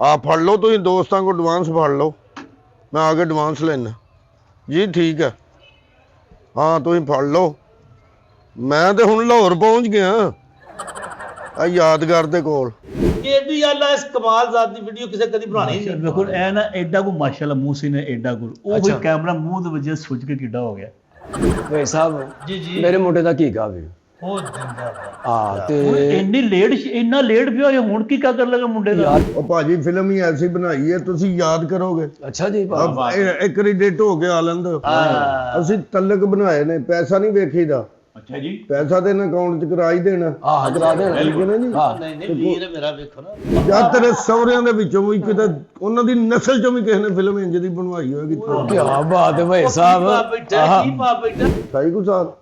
ਆ ਫੜ ਲਓ ਤੁਸੀਂ ਦੋਸਤਾਂ ਕੋ ਐਡਵਾਂਸ ਫੜ ਲਓ, ਮੈਂ ਆ ਕੇ ਐਡਵਾਂਸ ਲੈਣਾ ਜੀ। ਠੀਕ ਹੈ, ਹਾਂ ਤੁਸੀਂ ਫੜ ਲਓ। ਮੈਂ ਤੇ ਹੁਣ ਲਾਹੌਰ ਪਹੁੰਚ ਗਿਆ ਆ ਯਾਦਗਾਰ ਦੇ ਕੋਲ। ਏਡੀ ਅੱਲਾ ਇਸ ਕਮਾਲਜ਼ਾਦ ਦੀ ਵੀਡੀਓ ਕਿਸੇ ਕਦੀ ਬਣਾਣੀ ਨਹੀਂ। ਵੇਖੋ ਇਹ ਨਾ ਐਡਾ ਕੋ ਮਾਸ਼ਾਅੱਲਾ ਮੂੰਹ ਸੀ ਨੇ ਐਡਾ ਕੋ ਉਹ ਵੀ ਕੈਮਰਾ ਮੂੰਹ ਦੇ ਵਜੇ ਸੁੱਜ ਕੇ ਕਿੱਡਾ ਹੋ ਗਿਆ। ਭਾਈ ਸਾਹਿਬ ਜੀ ਮੇਰੇ ਮੁੰਡੇ ਦਾ ਕੀ ਗਾ ਵੀ ਉਹ ਜਿੰਦਾਬਾਦ। ਹਾਂ ਤੇ ਇੰਨੀ ਲੇਟ ਇੰਨਾ ਲੇਟ ਵੀ ਹੋਇਆ ਹੁਣ ਕੀ ਕਰ ਲੱਗਾ ਮੁੰਡੇ ਦਾ। ਉਹ ਭਾਜੀ ਫਿਲਮ ਹੀ ਐਸੀ ਬਣਾਈ ਹੈ ਤੁਸੀਂ ਯਾਦ ਕਰੋਗੇ। ਅੱਛਾ ਜੀ ਇੱਕ ਵਾਰੀ ਡੇਟ ਹੋ ਕੇ ਆ ਲੈਂਦੇ। ਅਸੀਂ ਤਲਕ ਬਣਾਏ ਨੇ, ਪੈਸਾ ਨਹੀਂ ਵੇਖੀਦਾ। ਅੱਛਾ ਜੀ, ਪੈਸਾ ਤੇ ਅਕਾਊਂਟ ਚ ਕਰਾ ਹੀ ਦੇਣਾ। ਆਹ ਕਰਾ ਦੇਣਾ ਠੀਕ ਹੈ ਨਾ ਜੀ। ਨਹੀਂ ਨਹੀਂ ਵੀਰ ਮੇਰਾ ਵੇਖੋ ਨਾ, ਜਾਂ ਤੇਰੇ ਸਹੁਰਿਆਂ ਦੇ ਵਿੱਚੋਂ ਵੀ ਕਿਤੇ ਉਹਨਾਂ ਦੀ ਨਸਲ ਚੋਂ ਵੀ ਕਿਸੇ ਨੇ ਫਿਲਮ ਇੰਜ ਦੀ ਬਣਵਾਈ ਹੋਏਗੀ। ਕੀ ਬਾਤ ਹੈ ਭਾਈ ਸਾਹਿਬ। ਕੀ ਪਾ ਬੈਠਾ ਸਹੀ ਕੁ ਸਾਲ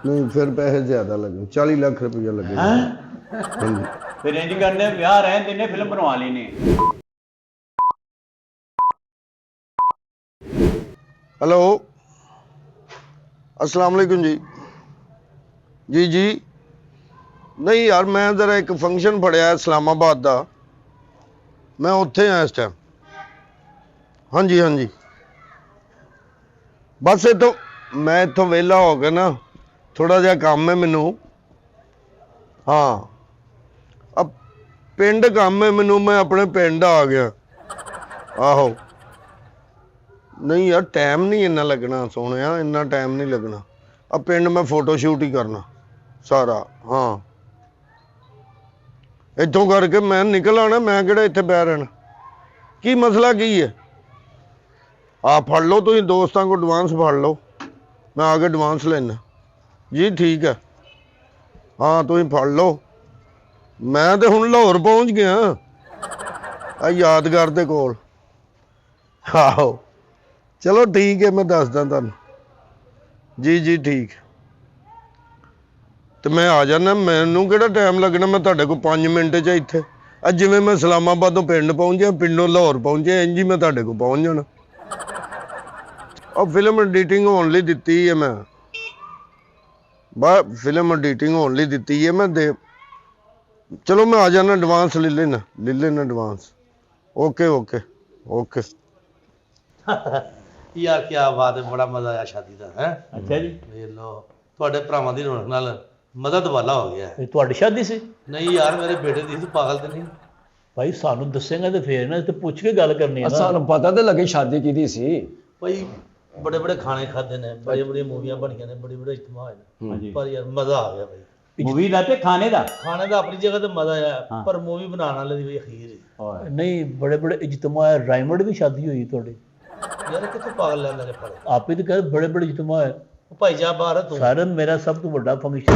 ਨਹੀਂ, ਫਿਰ ਪੈਸੇ ਜ਼ਿਆਦਾ ਲੱਗੇ, 40 ਲੱਖ ਰੁਪਇਆ ਲੱਗੇਗਾ। ਹਾਂਜੀ ਫਿਰ ਇੰਜ ਕਰਨੇ ਵਿਆਹ ਰਹਿਣ ਦਿੰਨੇ ਫਿਲਮ ਬਣਵਾ ਲੈਨੇ। ਹੈਲੋ, अस्सलाम वालेकुम जी। जी जी नहीं यार, मैं ज़रा एक फंक्शन फड़िया इस्लामाबाद का, मैं उत्थे हाँ इस टाइम। हाँ जी हाँ जी, बस इतों मैं इतों वेला हो गया ना, थोड़ा जिहा काम है मैनू। हाँ अब पिंड काम है मैनू, मैं अपने पिंड आ गया। आहो नहीं यार, टाइम नहीं इन्ना लगना सोने, इन्ना टाइम नहीं लगना। अब पिंड में फोटो शूट ही करना सारा। हाँ इतों करके मैं निकल आना, मैं किहड़ा इत्थे बह रहना। की मसला की है? आ फड़ लो तुसीं दोस्तां को एडवांस फड़ लो, मैं आके एडवांस लेना जी। ठीक है, हाँ तुसीं फड़ लो। मैं तो हुण लाहौर पहुंच गया आ यादगार दे कोल। आहो चलो ठीक है, मैं दसदा तुहानूं। जी जी ठीक। तो मैं आ जाना, मैनूं किहड़ा टाइम लगना, मैं तुहाडे कोल 5 मिनट च इत्थे। अज जिवें मैं इस्लामाबादों पिंड पहुंचा, पिंडों लाहौर पहुंचे, इंज ही मैं तुहाडे कोल पहुंच जाना। और फिल्म एडिटिंग होण लई दित्ती है मैं, बस फिल्म एडिटिंग होण लई दित्ती है मैं। दे चलो मैं आ जाना, एडवांस ले लेना एडवांस। Okay okay okay. ਯਾਰ ਕੀ ਬਾਤ ਹੈ, ਬੜਾ ਮਜ਼ਾ ਆਇਆ ਸ਼ਾਦੀ ਦਾ ਹੈ। ਅੱਛਾ ਜੀ, ਵੇਖ ਲਓ ਤੁਹਾਡੇ ਭਰਾਵਾਂ ਦੀ ਰੌਣਕ ਨਾਲ ਮਦਦ ਵਾਲਾ ਹੋ ਗਿਆ। ਇਹ ਤੁਹਾਡੀ ਸ਼ਾਦੀ ਸੀ? ਨਹੀਂ ਯਾਰ ਮੇਰੇ ਬੇਟੇ ਦੀ, ਤੂੰ ਪਾਗਲ ਤੇ ਨਹੀਂ। ਭਾਈ ਸਾਨੂੰ ਦੱਸੇਗਾ ਤੇ ਫੇਰ ਨਾ, ਤੇ ਪੁੱਛ ਕੇ ਗੱਲ ਕਰਨੀ ਹੈ ਨਾ। ਸਾਨੂੰ ਪਤਾ ਤੇ ਲੱਗੇ ਸ਼ਾਦੀ ਕਿਹਦੀ ਸੀ। ਭਾਈ ਬੜੇ ਬੜੇ ਖਾਣੇ ਖਾਦੇ ਨੇ, ਬੜੀ ਬੜੀ ਮੂਵੀਆਂ ਬਣੀਆਂ ਨੇ, ਬੜੇ ਬੜੇ ਇਜਤਮਾ ਹੋਏ ਨੇ, ਪਰ ਯਾਰ ਮਜ਼ਾ ਆ ਗਿਆ ਭਾਈ। ਮੂਵੀ ਦਾ ਤੇ ਖਾਣੇ ਦਾ ਆਪਣੀ ਜਗ੍ਹਾ ਤੇ ਮਜ਼ਾ ਆਇਆ, ਪਰ ਮੂਵੀ ਬਣਾਉਣ ਵਾਲੇ ਦੀ ਵੀ ਅਖੀਰ ਹੈ। ਨਹੀਂ, ਬੜੇ ਬੜੇ ਇਜਤਮਾ ਹੈ। ਰਾਇਮੰਡ ਦੀ ਸ਼ਾਦੀ ਹੋਈ ਤੁਹਾਡੀ? ਯਾਰ ਕਿੱਥੋਂ ਪਾਗਲ ਲੈਂਦੇ ਨੇ ਫੜੇ। ਆਪੇ ਤੇ ਕਹੇ ਬੜੇ ਬੜੇ ਇਜਤਮਾ ਹੈ। ਭਾਈ ਜਾ ਬਾਹਰ ਤੂੰ। ਸਰ ਮੇਰਾ ਸਭ ਤੋਂ ਵੱਡਾ ਫੰਕਸ਼ਨ,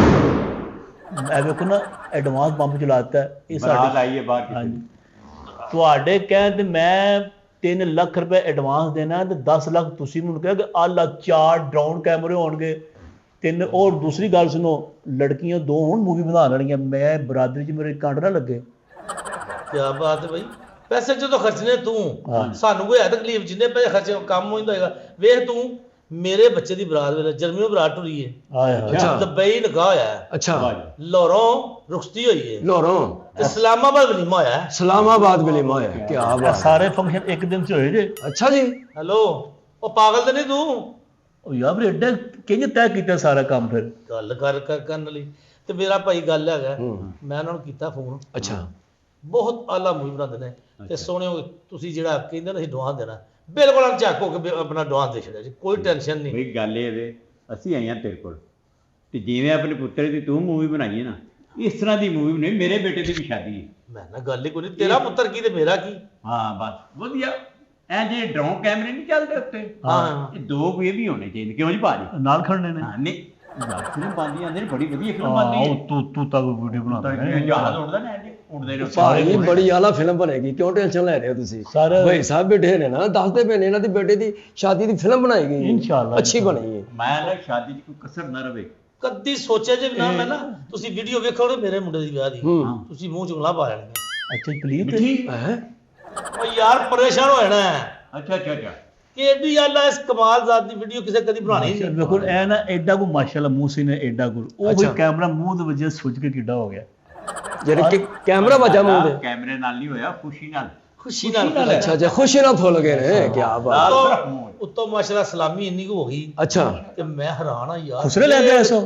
ਮੈਂ ਵੇਖੋ ਨਾ ਐਡਵਾਂਸ ਬੰਬ ਚਲਾਤਾ ਇਹ ਸਾਡੀ ਲਾਈਏ ਬਾਹਰ। ਹਾਂਜੀ, ਤੁਹਾਡੇ ਕਹਿਣ ਤੇ ਮੈਂ 3 ਲੱਖ ਰੁਪਏ ਐਡਵਾਂਸ ਦੇਣਾ ਤੇ 10 ਲੱਖ ਤੁਸੀਂ ਮੈਨੂੰ ਕਿਹਾ ਕਿ ਆਲਾ 4 ਡਰਾਉਨ ਕੈਮਰੇ ਹੋਣਗੇ, 3। ਔਰ ਦੂਸਰੀ ਗੱਲ ਸੁਣੋ, ਲੜਕੀਆਂ 2 ਹੁਣ ਮੂਵੀ ਬਣਾ ਲੈਣੀਆਂ, ਮੈਂ ਬਰਾਦਰੀ 'ਚ ਮੇਰੇ ਕੰਡ ਨਾ ਲੱਗੇ। ਕੀ ਬਾਤ ਹੈ ਭਾਈ, ਪੈਸੇ ਜਦੋਂ ਖਰਚਨੇ ਤੂੰ, ਸਾਨੂੰ ਕੋਈ ਹੈ ਤਕਲੀਫ? ਜਿੰਨੇ ਪੈਸੇ ਖਰਚੇ ਕੰਮ ਹੋ ਜਾਂਦਾ ਹੋਏਗਾ। ਵੇਖ ਤੂੰ, ਮੇਰੇ ਬੱਚੇ ਦੀ ਬਰਾਤ ਵੇਲੇ ਜਰਮਨੀਓ ਬਰਾਤ ਟੁਰੀ ਹੈ, ਦੁਬਈ ਨਿਕਾਹ ਹੋਇਆ ਹੈ, ਅੱਛਾ ਲਾਹੌਰੋਂ ਰੁਖਸਤੀ ਹੋਈ ਹੈ, ਲਾਹੌਰੋਂ ਇਸਲਾਮਾਬਾਦ ਵਲੀਮਾ ਹੋਇਆ ਹੈ, ਇਸਲਾਮਾਬਾਦ ਵਲੀਮਾ ਹੋਇਆ। ਕੀ ਬਾਤ। ਸਾਰੇ ਫੰਕਸ਼ਨ ਇੱਕ ਦਿਨ 'ਚ ਹੋਏ ਜੇ। ਅੱਛਾ ਜੀ। ਹੈਲੋ, ਉਹ ਪਾਗਲ ਤੇ ਨਹੀਂ ਤੂੰ? ਉਹ ਯਾਰ ਫਿਰ ਐਡਾ ਕਿੰਜ ਤੈਅ ਕੀਤਾ ਸਾਰਾ ਕੰਮ? ਫਿਰ ਗੱਲ ਕਰਨ ਲਈ ਤੇ ਮੇਰਾ ਭਾਈ ਗੱਲ ਹੈਗਾ, ਮੈਂ ਉਹਨਾਂ ਨੂੰ ਕੀਤਾ ਫੋਨ। ਅੱਛਾ, ਬਹੁਤ ਆਲਾ ਮੂਵੀ ਬਣਾਉਂਦੇ ਨੇ ਤੇ ਸੋਹਣਿਓ, ਤੁਸੀਂ ਜਿਹੜਾ ਕਹਿੰਦੇ ਨਾ ਅਸੀਂ ਐਡਵਾਂਸ ਦੇਣਾ, ਬਿਲਕੁਲ ਝੱਕ ਹੋ ਕੇ ਆਪਣਾ ਐਡਵਾਂਸ ਦੇ ਛੱਡਿਆ ਜੀ, ਕੋਈ ਟੈਨਸ਼ਨ ਨਹੀਂ। ਬਈ ਗੱਲ ਇਹ ਵੇ, ਅਸੀਂ ਆਏ ਹਾਂ ਤੇਰੇ ਕੋਲ ਤੇ ਜਿਵੇਂ ਆਪਣੇ ਪੁੱਤਰ ਦੀ ਤੂੰ ਮੂਵੀ ਬਣਾਈ ਹੈ ਨਾ, ਇਸ ਤਰ੍ਹਾਂ ਦੀ ਮੂਵੀ ਨਹੀਂ। ਮੇਰੇ ਬੇਟੇ ਦੀ ਵੀ ਸ਼ਾਦੀ ਹੈ। ਮੈਂ ਨਾ ਗੱਲ ਹੀ ਕੋਈ ਨਹੀਂ, ਤੇਰਾ ਪੁੱਤਰ ਕੀ ਤੇ ਮੇਰਾ ਕੀ। ਹਾਂ ਬਸ ਵਧੀਆ। ਐ ਜੇ ਡਰੋਨ ਕੈਮਰੇ ਨਹੀਂ ਚੱਲਦੇ ਉੱਤੇ, ਹਾਂ ਇਹ 2 ਇਹ ਵੀ ਹੋਣੇ ਚਾਹੀਦੇ। ਕਿਉਂ ਜੀ ਭਾਜੀ? ਨਾਲ ਖੜਨੇ ਨੇ। ਹਾਂ ਨਹੀਂ, ਫਿਲਮ ਬਣਦੀ ਆਂਦੇ ਨੇ, ਬੜੀ ਵਧੀਆ ਫਿਲਮ ਬਣਦੀ ਹੈ। ਤੂੰ ਤਾਂ ਵੀਡੀਓ ਬਣਾਉਂਦਾ ਹੈ। ਜਹਾਜ਼ ਉੱਡਦਾ ਨਾ, ਉੱਡਦੇ ਨੇ ਭਾਈ ਬੜੀ ਆਲਾ ਫਿਲਮ ਬਣੇਗੀ, ਕਿਉਂ ਟੈਨਸ਼ਨ ਲੈ ਰਹੇ ਹੋ ਤੁਸੀਂ? ਭਾਈ ਸਾਹਿਬ ਬੈਠੇ ਨੇ ਨਾ, ਦੱਸਦੇ ਪਏ ਨੇ ਇਹਨਾਂ ਦੀ ਬੇਟੇ ਦੀ ਸ਼ਾਦੀ ਦੀ ਫਿਲਮ ਬਣਾਈ ਗਈ, ਇਨਸ਼ਾਅੱਲਾ ਅੱਛੀ ਬਣੀ ਹੈ। ਮੈਂ ਨਾ ਸ਼ਾਦੀ 'ਚ ਕੋਈ ਕਸਰ ਨਾ ਰਵੇ। ਕਦੀ ਸੋਚਿਆ ਜੇ ਨਾ ਮੈਂ ਨਾ, ਤੁਸੀਂ ਵੀਡੀਓ ਵੇਖੋਗੇ ਮੇਰੇ ਮੁੰਡੇ ਦੀ ਵਿਆਹ ਦੀ, ਤੁਸੀਂ ਮੂੰਹ ਚ ਉਂਗਲਾਂ ਪਾ ਲੈਣੀਆਂ। ਅੱਛਾ ਪਲੀਜ਼ ਹੈ ਉਹ ਯਾਰ ਪਰੇਸ਼ਾਨ ਹੋ ਜਾਣਾ ਹੈ ਅੱਛਾ ਅੱਛਾ ਅੱਛਾ। ਕਿ ਏਡੀ ਅੱਲਾ ਇਸ ਕਮਾਲਜ਼ਾਦ ਦੀ ਵੀਡੀਓ ਕਿਸੇ ਕਦੀ ਬਣਾਣੀ ਨਹੀਂ। ਵੇਖੋ ਇਹ ਨਾ ਐਡਾ ਕੋ ਮਾਸ਼ਾਅੱਲਾ ਮੂੰਹ ਸੀ ਨੇ ਐਡਾ ਕੋ ਉਹ ਵੀ ਕੈਮਰਾ ਮੂੰਹ ਦੇ ਵਜੇ ਸੁੱਜ ਕੇ ਕਿੱਡਾ ਹੋ ਗਿਆ। ਜਿਹੜੇ ਕਿ ਕੈਮਰਾ ਵੱਜਾ ਮੂੰਹ ਦੇ ਕੈਮਰੇ ਨਾਲ ਨਹੀਂ ਹੋਇਆ, ਖੁਸ਼ੀ ਨਾਲ। ਖੁਸ਼ੀ ਨਾਲ ਅੱਛਾ ਖੁਸ਼ੀ ਨਾਲ ਫੁੱਲ ਗਏ ਨੇ, ਕੀ ਬਾਤ। ਉੱਤੋਂ ਮਾਸ਼ਾਅੱਲਾ ਸਲਾਮੀ ਇੰਨੀ ਕੁ ਹੋ ਗਈ ਅੱਛਾ ਕਿ ਮੈਂ ਹੈਰਾਨ ਆ ਯਾਰ। ਖੁਸਰੇ ਲੈ ਕੇ ਐਸੋ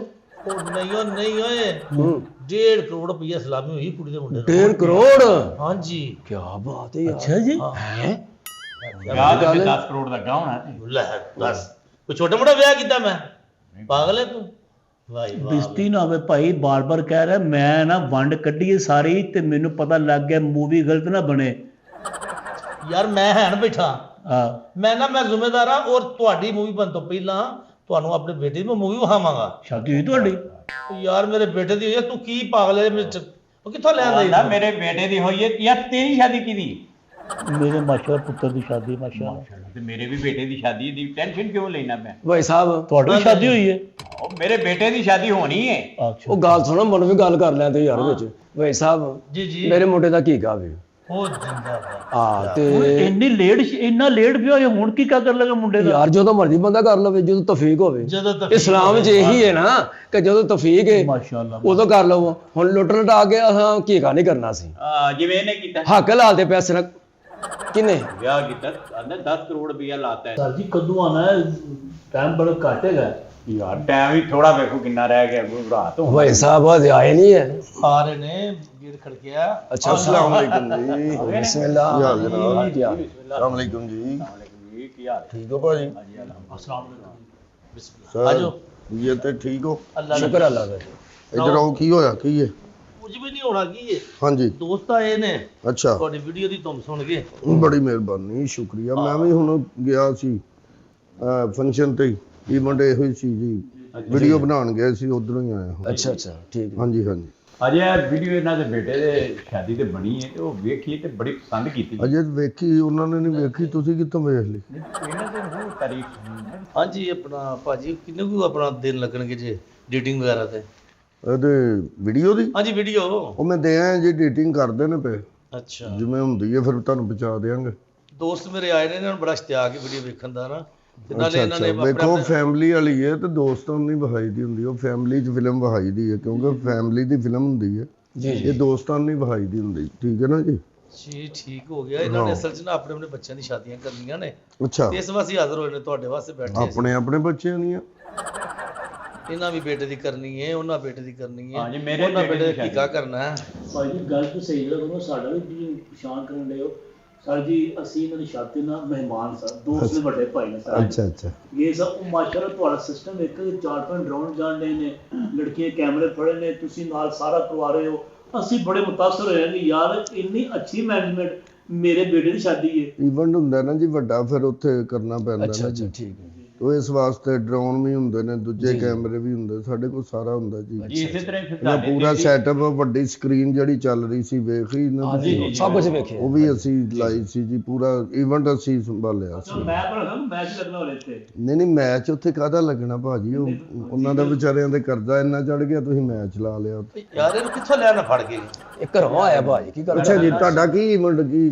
ਉਹ ਨਹੀਂ ਓਏ 1.5 ਕਰੋੜ ਰੁਪਈਆ ਸਲਾਮੀ ਹੋਈ ਕੁੜੀ ਦੇ ਮੁੰਡੇ ਨੂੰ। 1.5 ਕਰੋੜ? ਹਾਂਜੀ ਕੀ ਬਾਤ ਹੈ ਯਾਰ। ਅੱਛਾ ਜੀ ਯਾਦ ਹੈ 10 ਕਰੋੜ ਦਾ ਗਾਉਣਾ। ਲੈ ਦੱਸ ਕੋਈ ਛੋਟਾ ਮੋਟਾ ਵਿਆਹ ਕੀਤਾ ਮੈਂ? ਪਾਗਲ ਹੈ ਤੂੰ? ਵਾਹ ਵਾਹ। ਬਿਸਤੀ ਨਾ ਹੋਵੇ ਭਾਈ, ਬਾਰ-ਬਾਰ ਕਹਿ ਰਿਹਾ ਮੈਂ ਨਾ ਵੰਡ ਕੱਢੀਏ ਸਾਰੀ ਤੇ ਮੈਨੂੰ ਪਤਾ ਲੱਗ ਗਿਆ ਮੂਵੀ ਗਲਤ ਨਾ ਬਣੇ। ਯਾਰ ਮੈਂ ਹੈਨ ਬੈਠਾ, ਹਾਂ ਮੈਂ ਜ਼ਿੰਮੇਦਾਰ ਹਾਂ। ਔਰ ਤੁਹਾਡੀ ਮੂਵੀ ਬਣ ਤੋਂ ਪਹਿਲਾਂ ਤੁਹਾਨੂੰ ਆਪਣੇ ਬੇਟੇ ਦੀ ਮੂਵੀ ਵਿਖਾਵਾਂਗਾ। ਸ਼ਾਦੀ ਹੋਈ ਤੁਹਾਡੀ? ਯਾਰ ਮੇਰੇ ਬੇਟੇ ਦੀ ਹੋਈ ਹੈ, ਤੂੰ ਕੀ ਪਾਗਲ ਹੈ ਵਿੱਚ? ਉਹ ਕਿੱਥੋਂ ਲਿਆਂਦਾ? ਮੇਰੇ ਬੇਟੇ ਦੀ ਹੋਈ ਹੈ ਯਾਰ, ਤੇਰੀ ਸ਼ਾਦੀ ਕਿਹਦੀ? ਮੇਰੇ ਮਾਸ਼ਾਅੱਲਾ ਪੁੱਤਰ ਦੀ ਸ਼ਾਦੀ ਮਾਸ਼ਾਅੱਲਾ। ਤੇ ਮੇਰੇ ਵੀ ਬੇਟੇ ਦੀ ਸ਼ਾਦੀ ਦੀ ਟੈਨਸ਼ਨ ਕਿਉਂ ਲੈਣਾ ਮੈਂ? ਭਾਈ ਸਾਹਿਬ ਤੁਹਾਡੀ ਵੀ ਸ਼ਾਦੀ ਹੋਈ ਹੈ? ਉਹ ਮੇਰੇ ਬੇਟੇ ਦੀ ਸ਼ਾਦੀ ਹੋਣੀ ਹੈ। ਅੱਛਾ ਉਹ ਗੱਲ ਸੁਣੋ, ਮੈਨੂੰ ਵੀ ਗੱਲ ਕਰ ਲਿਆ ਤੇ ਯਾਰ ਵਿੱਚ। ਭਾਈ ਸਾਹਿਬ ਜੀ ਮੇਰੇ ਮੁੰਡੇ ਦਾ ਕੀ ਕਾਵੇ? ਉਹ ਜਿੰਦਾਬਾਦ। ਹਾਂ ਤੇ ਇੰਨਾ ਲੇਟ ਪਿਆ ਹੋਇਆ, ਹੁਣ ਕੀ ਕਰ ਲਗਾ ਮੁੰਡੇ ਦਾ? ਯਾਰ ਜਦੋਂ ਮਰਜ਼ੀ ਬੰਦਾ ਕਰ ਲਵੇ, ਜਦੋਂ ਤੌਫੀਕ ਹੋਵੇ। ਜਦੋਂ ਤੱਕ ਇਸਲਾਮ ਵਿੱਚ ਇਹੀ ਹੈ ਨਾ ਕਿ ਜਦੋਂ ਤੌਫੀਕ ਹੈ ਮਾਸ਼ਾਅੱਲਾ ਉਦੋਂ ਕਰ ਲਵੋ। ਹੁਣ ਲੁੱਟ ਲਟਾ ਕੇ ਹਾਂ ਕੀ ਨਹੀਂ ਕਰਨਾ ਸੀ। ਜਿਵੇਂ ਇਹਨੇ ਕੀਤਾ ਹੱਕ ਲਾਲ ਦੇ ਪੈਸੇ ਨਾਲ ਕਿੰਨੇ ਵਿਆਹ ਕੀਤਾ, ਆਂਦਾ 10 ਕਰੋੜ ਰੁਪਇਆ ਲਾਤਾ ਹੈ। ਸਰ ਜੀ ਕਦੋਂ ਆਣਾ ਹੈ? ਟਾਈਮ ਬੜਾ ਘੱਟ ਹੈਗਾ ਯਾਰ ਟਾਈਮ ਵੀ ਥੋੜਾ ਵੇਖੋ ਕਿੰਨਾ ਰਹਿ ਗਿਆ, ਰਾਤ ਹੋ ਭਾਈ ਸਾਹਿਬ ਅੱਜ ਆਏ ਨਹੀਂ ਹੈ। ਆ ਰਹੇ ਨੇ, ਗੇਟ ਖੜਕਿਆ। ਅੱਛਾ अस्सलाम वालेकुम जी। ਬਿਸਮਿਲ੍ਲਾਹ। ਯਾ ਜਨਾਬ। ਕੀ ਹਾਲ? अस्सलाम वालेकुम जी। ਕੀ ਹਾਲ? ठीक हो भाजी? अस्सलाम वालेकुम। बिस्मिल्लाह। सर आजो। ये तो ठीक हो? अल्लाह ਸ਼ੁਕਰ ਅੱਲਾਹ ਦਾ। इधर आओ, की होया की है? ਕੁਝ ਵੀ ਨਹੀਂ ਹੋਣਾ ਕੀ ਹੈ। हाँ जी ਦੋਸਤ ਆਏ ਨੇ अच्छा, ਤੁਹਾਡੀ ਵੀਡੀਓ ਦੀ ਧੁੰਮ ਸੁਣ ਕੇ। ਬੜੀ ਮਿਹਰਬਾਨੀ, ਸ਼ੁਕਰੀਆ। ਮੈਂ ਵੀ ਹੁਣ ਗਿਆ ਸੀ ਫੰਕਸ਼ਨ ਤੇ, ਇਵੈਂਟ ਇਹੋ ਹੀ ਸੀ ਜੀ, ਵੀਡੀਓ ਬਣਾਉਣ ਗਿਆ ਸੀ, ਉਧਰੋਂ ਹੀ ਆਇਆ ਹਾਂ। ਅੱਛਾ ਠੀਕ ਹੈ। ਹਾਂਜੀ ਹਾਂਜੀ। ਅਜੇ ਵੀਡੀਓ ਇਹਨਾਂ ਦੇ ਬੇਟੇ ਦੇ ਸ਼ਾਦੀ ਤੇ ਬਣੀ ਹੈ ਤੇ ਉਹ ਵੇਖੀ ਤੇ ਬੜੀ ਪਸੰਦ ਕੀਤੀ। ਅਜੇ ਵੇਖੀ ਉਹਨਾਂ ਨੇ ਨਹੀਂ ਵੇਖੀ, ਤੁਸੀਂ ਕਿੱਥੋਂ ਵੇਖ ਲਈ? ਇਹਨਾਂ ਦੇ ਬਹੁਤ ਤਾਰੀਫ। ਹਾਂਜੀ ਆਪਣਾ ਭਾਜੀ ਕਿੰਨੇ ਕੁ ਆਪਣਾ ਦਿਨ ਲੱਗਣਗੇ ਜੀ ਐਡੀਟਿੰਗ ਵਗੈਰਾ ਤੇ? ਇਹਦੇ ਵੀਡੀਓ ਦੀ? ਹਾਂਜੀ ਵੀਡੀਓ। ਉਹ ਮੈਂ ਦੇ ਆਇਆ ਜੀ, ਐਡੀਟਿੰਗ ਕਰਦੇ ਨੇ ਪਏ, ਅੱਛਾ ਜਿਵੇਂ ਹੁੰਦੀ ਹੈ ਫਿਰ ਤੁਹਾਨੂੰ ਪਹੁੰਚਾ ਦੇਵਾਂਗੇ। ਦੋਸਤ ਮੇਰੇ ਆਏ ਨੇ, ਇਹਨਾਂ ਨੂੰ ਬੜਾ ਇਸ਼ਤਿਆਕ ਹੈ ਵੀਡੀਓ ਵੇਖਣ ਦਾ ਨਾ। ਤੇ ਨਾਲੇ ਅੱਛਾ ਇਹਨਾਂ ਨੇ ਅੱਛਾ, ਵੇਖੋ ਫੈਮਿਲੀ ਵਾਲੀ ਹੈ ਤੇ ਦੋਸਤਾਂ ਨੂੰ ਨਹੀਂ ਵਿਖਾਈ ਦੀ ਹੁੰਦੀ, ਉਹ ਫੈਮਿਲੀ 'ਚ ਫਿਲਮ ਵਿਖਾਈ ਦੀ ਹੈ, ਕਿਉਂਕਿ ਫੈਮਿਲੀ ਦੀ ਫਿਲਮ ਹੁੰਦੀ ਹੈ ਜੀ ਇਹ ਦੋਸਤਾਂ ਨੂੰ ਨਹੀਂ ਵਿਖਾਈ ਦੀ ਹੁੰਦੀ। ਠੀਕ ਹੈ ਨਾ ਜੀ? ਜੀ ਠੀਕ ਹੋ ਗਿਆ। ਇਹਨਾਂ ਨੇ ਅਸਲ 'ਚ ਨਾ ਆਪਣੇ ਆਪਣੇ ਬੱਚਿਆਂ ਦੀ ਸ਼ਾਦੀਆਂ ਕਰਨੀਆਂ ਨੇ, ਅੱਛਾ, ਇਸ ਵਾਸਤੇ ਹਾਜ਼ਰ ਹੋਏ ਨੇ ਤੁਹਾਡੇ ਵਾਸਤੇ ਬੈਠੇ ਸੀ। ਆਪਣੇ ਆਪਣੇ ਬੱਚਿਆਂ ਦੀਆਂ? ਇਹਨਾਂ ਵੀ ਬੇਟੇ ਦੀ ਕਰਨੀ ਹੈ, ਉਹਨਾਂ ਬੇਟੇ ਦੀ ਕਰਨੀ ਹੈ। ਹਾਂਜੀ, ਮੇਰੇ ਉਹਨਾਂ ਬੇਟੇ ਬੇਟੇ ਦੀ ਦਾ ਟੀਕਾ ਕਰਨਾ ਹੈ। ਭਾਈ ਜੀ ਗੱਲ ਤਾਂ ਸਹੀ ਹੈ, ਉਹਨੂੰ ਸਾਡਾ ਵੀ ਜੀ ਪਛਾਣ ਕਰਨ ਲਿਓ। ਸਰ ਜੀ ਅਸੀਂ ਇਹਨਾਂ ਦੀ ਸ਼ਾਦੀ ਨਾਲ ਮਹਿਮਾਨ ਸਰ, ਦੋਸਤ ਦੇ ਵੱਡੇ ਭਾਈ ਨੇ ਸਰ। ਅੱਛਾ ਅੱਛਾ। ਇਹ ਸਭ ਮਾਸ਼ਾਅੱਲਾ ਤੁਹਾਡਾ ਸਿਸਟਮ ਇੱਕ 4-5 ਡਰੋਨ ਜਾਣ ਰਹੇ ਨੇ, ਲੜਕੀਆਂ ਕੈਮਰੇ ਫੜੇ ਨੇ, ਤੁਸੀਂ ਨਾਲ ਸਾਰਾ ਕਰਵਾ ਰਹੇ ਹੋ। ਅਸੀਂ ਬੜੇ ਮੁਤਾਸਰ ਹੋਏ ਹਾਂ ਕਿ ਯਾਰ ਇੰਨੀ ਅੱਛੀ ਮੈਨੇਜਮੈਂਟ। ਮੇਰੇ ਬੇਟੇ ਦੀ ਸ਼ਾਦੀ ਹੈ, ਇਵੈਂਟ ਹੁੰਦਾ ਨਾ ਜੀ ਵੱਡਾ, ਫਿਰ ਉੱਥੇ ਕਰਨਾ ਪੈਂਦਾ ਨਾ ਅੱਛਾ ਜੀ। ਠੀਕ ਹੈ। ਉਹ ਇਸ ਵਾਸਤੇ ਡਰੋਨ ਵੀ ਹੁੰਦੇ ਨੇ, ਦੂਜੇ ਕੈਮਰੇ ਵੀ ਹੁੰਦੇ, ਸਾਡੇ ਕੋਲ ਸਾਰਾ ਹੁੰਦਾ ਜੀ। ਇਸੇ ਤਰ੍ਹਾਂ ਫਿਰ ਇਹਦਾ ਪੂਰਾ ਸੈਟਅਪ, ਵੱਡੀ ਸਕਰੀਨ ਜਿਹੜੀ ਚੱਲ ਰਹੀ ਸੀ ਵੇਖ ਹੀ ਨਾ ਤੁਸੀਂ? ਸਭ ਕੁਝ ਵੇਖਿਆ। ਉਹ ਵੀ ਅਸੀਂ ਲਾਈ ਸੀ ਜੀ, ਪੂਰਾ ਇਵੈਂਟ ਅਸੀਂ ਸੰਭਾਲਿਆ ਸੀ। ਮੈਂ ਭਰਾ ਮੈਚ ਲੱਗਣਾ ਹੋਲੇ ਇੱਥੇ। ਨਹੀਂ ਮੈਚ ਉੱਥੇ ਕਾਹਦਾ ਲੱਗਣਾ ਭਾਜੀ, ਉਹਨਾਂ ਦਾ ਵਿਚਾਰਿਆਂ ਦੇ ਕਰਜ਼ਾ ਇੰਨਾ ਚੜ ਗਿਆ, ਤੁਸੀਂ ਮੈਚ ਲਾ ਲਿਆ ਉੱਥੇ। ਯਾਰ ਇਹਨੂੰ ਕਿੱਥੋਂ ਲਿਆਣਾ ਫੜ ਕੇ? ਇਹ ਘਰੋਂ ਆਇਆ ਭਾਜੀ, ਕੀ ਕਰ? ਅੱਛਾ ਜੀ, ਤੁਹਾਡਾ ਕੀ ਇਵੈਂਟ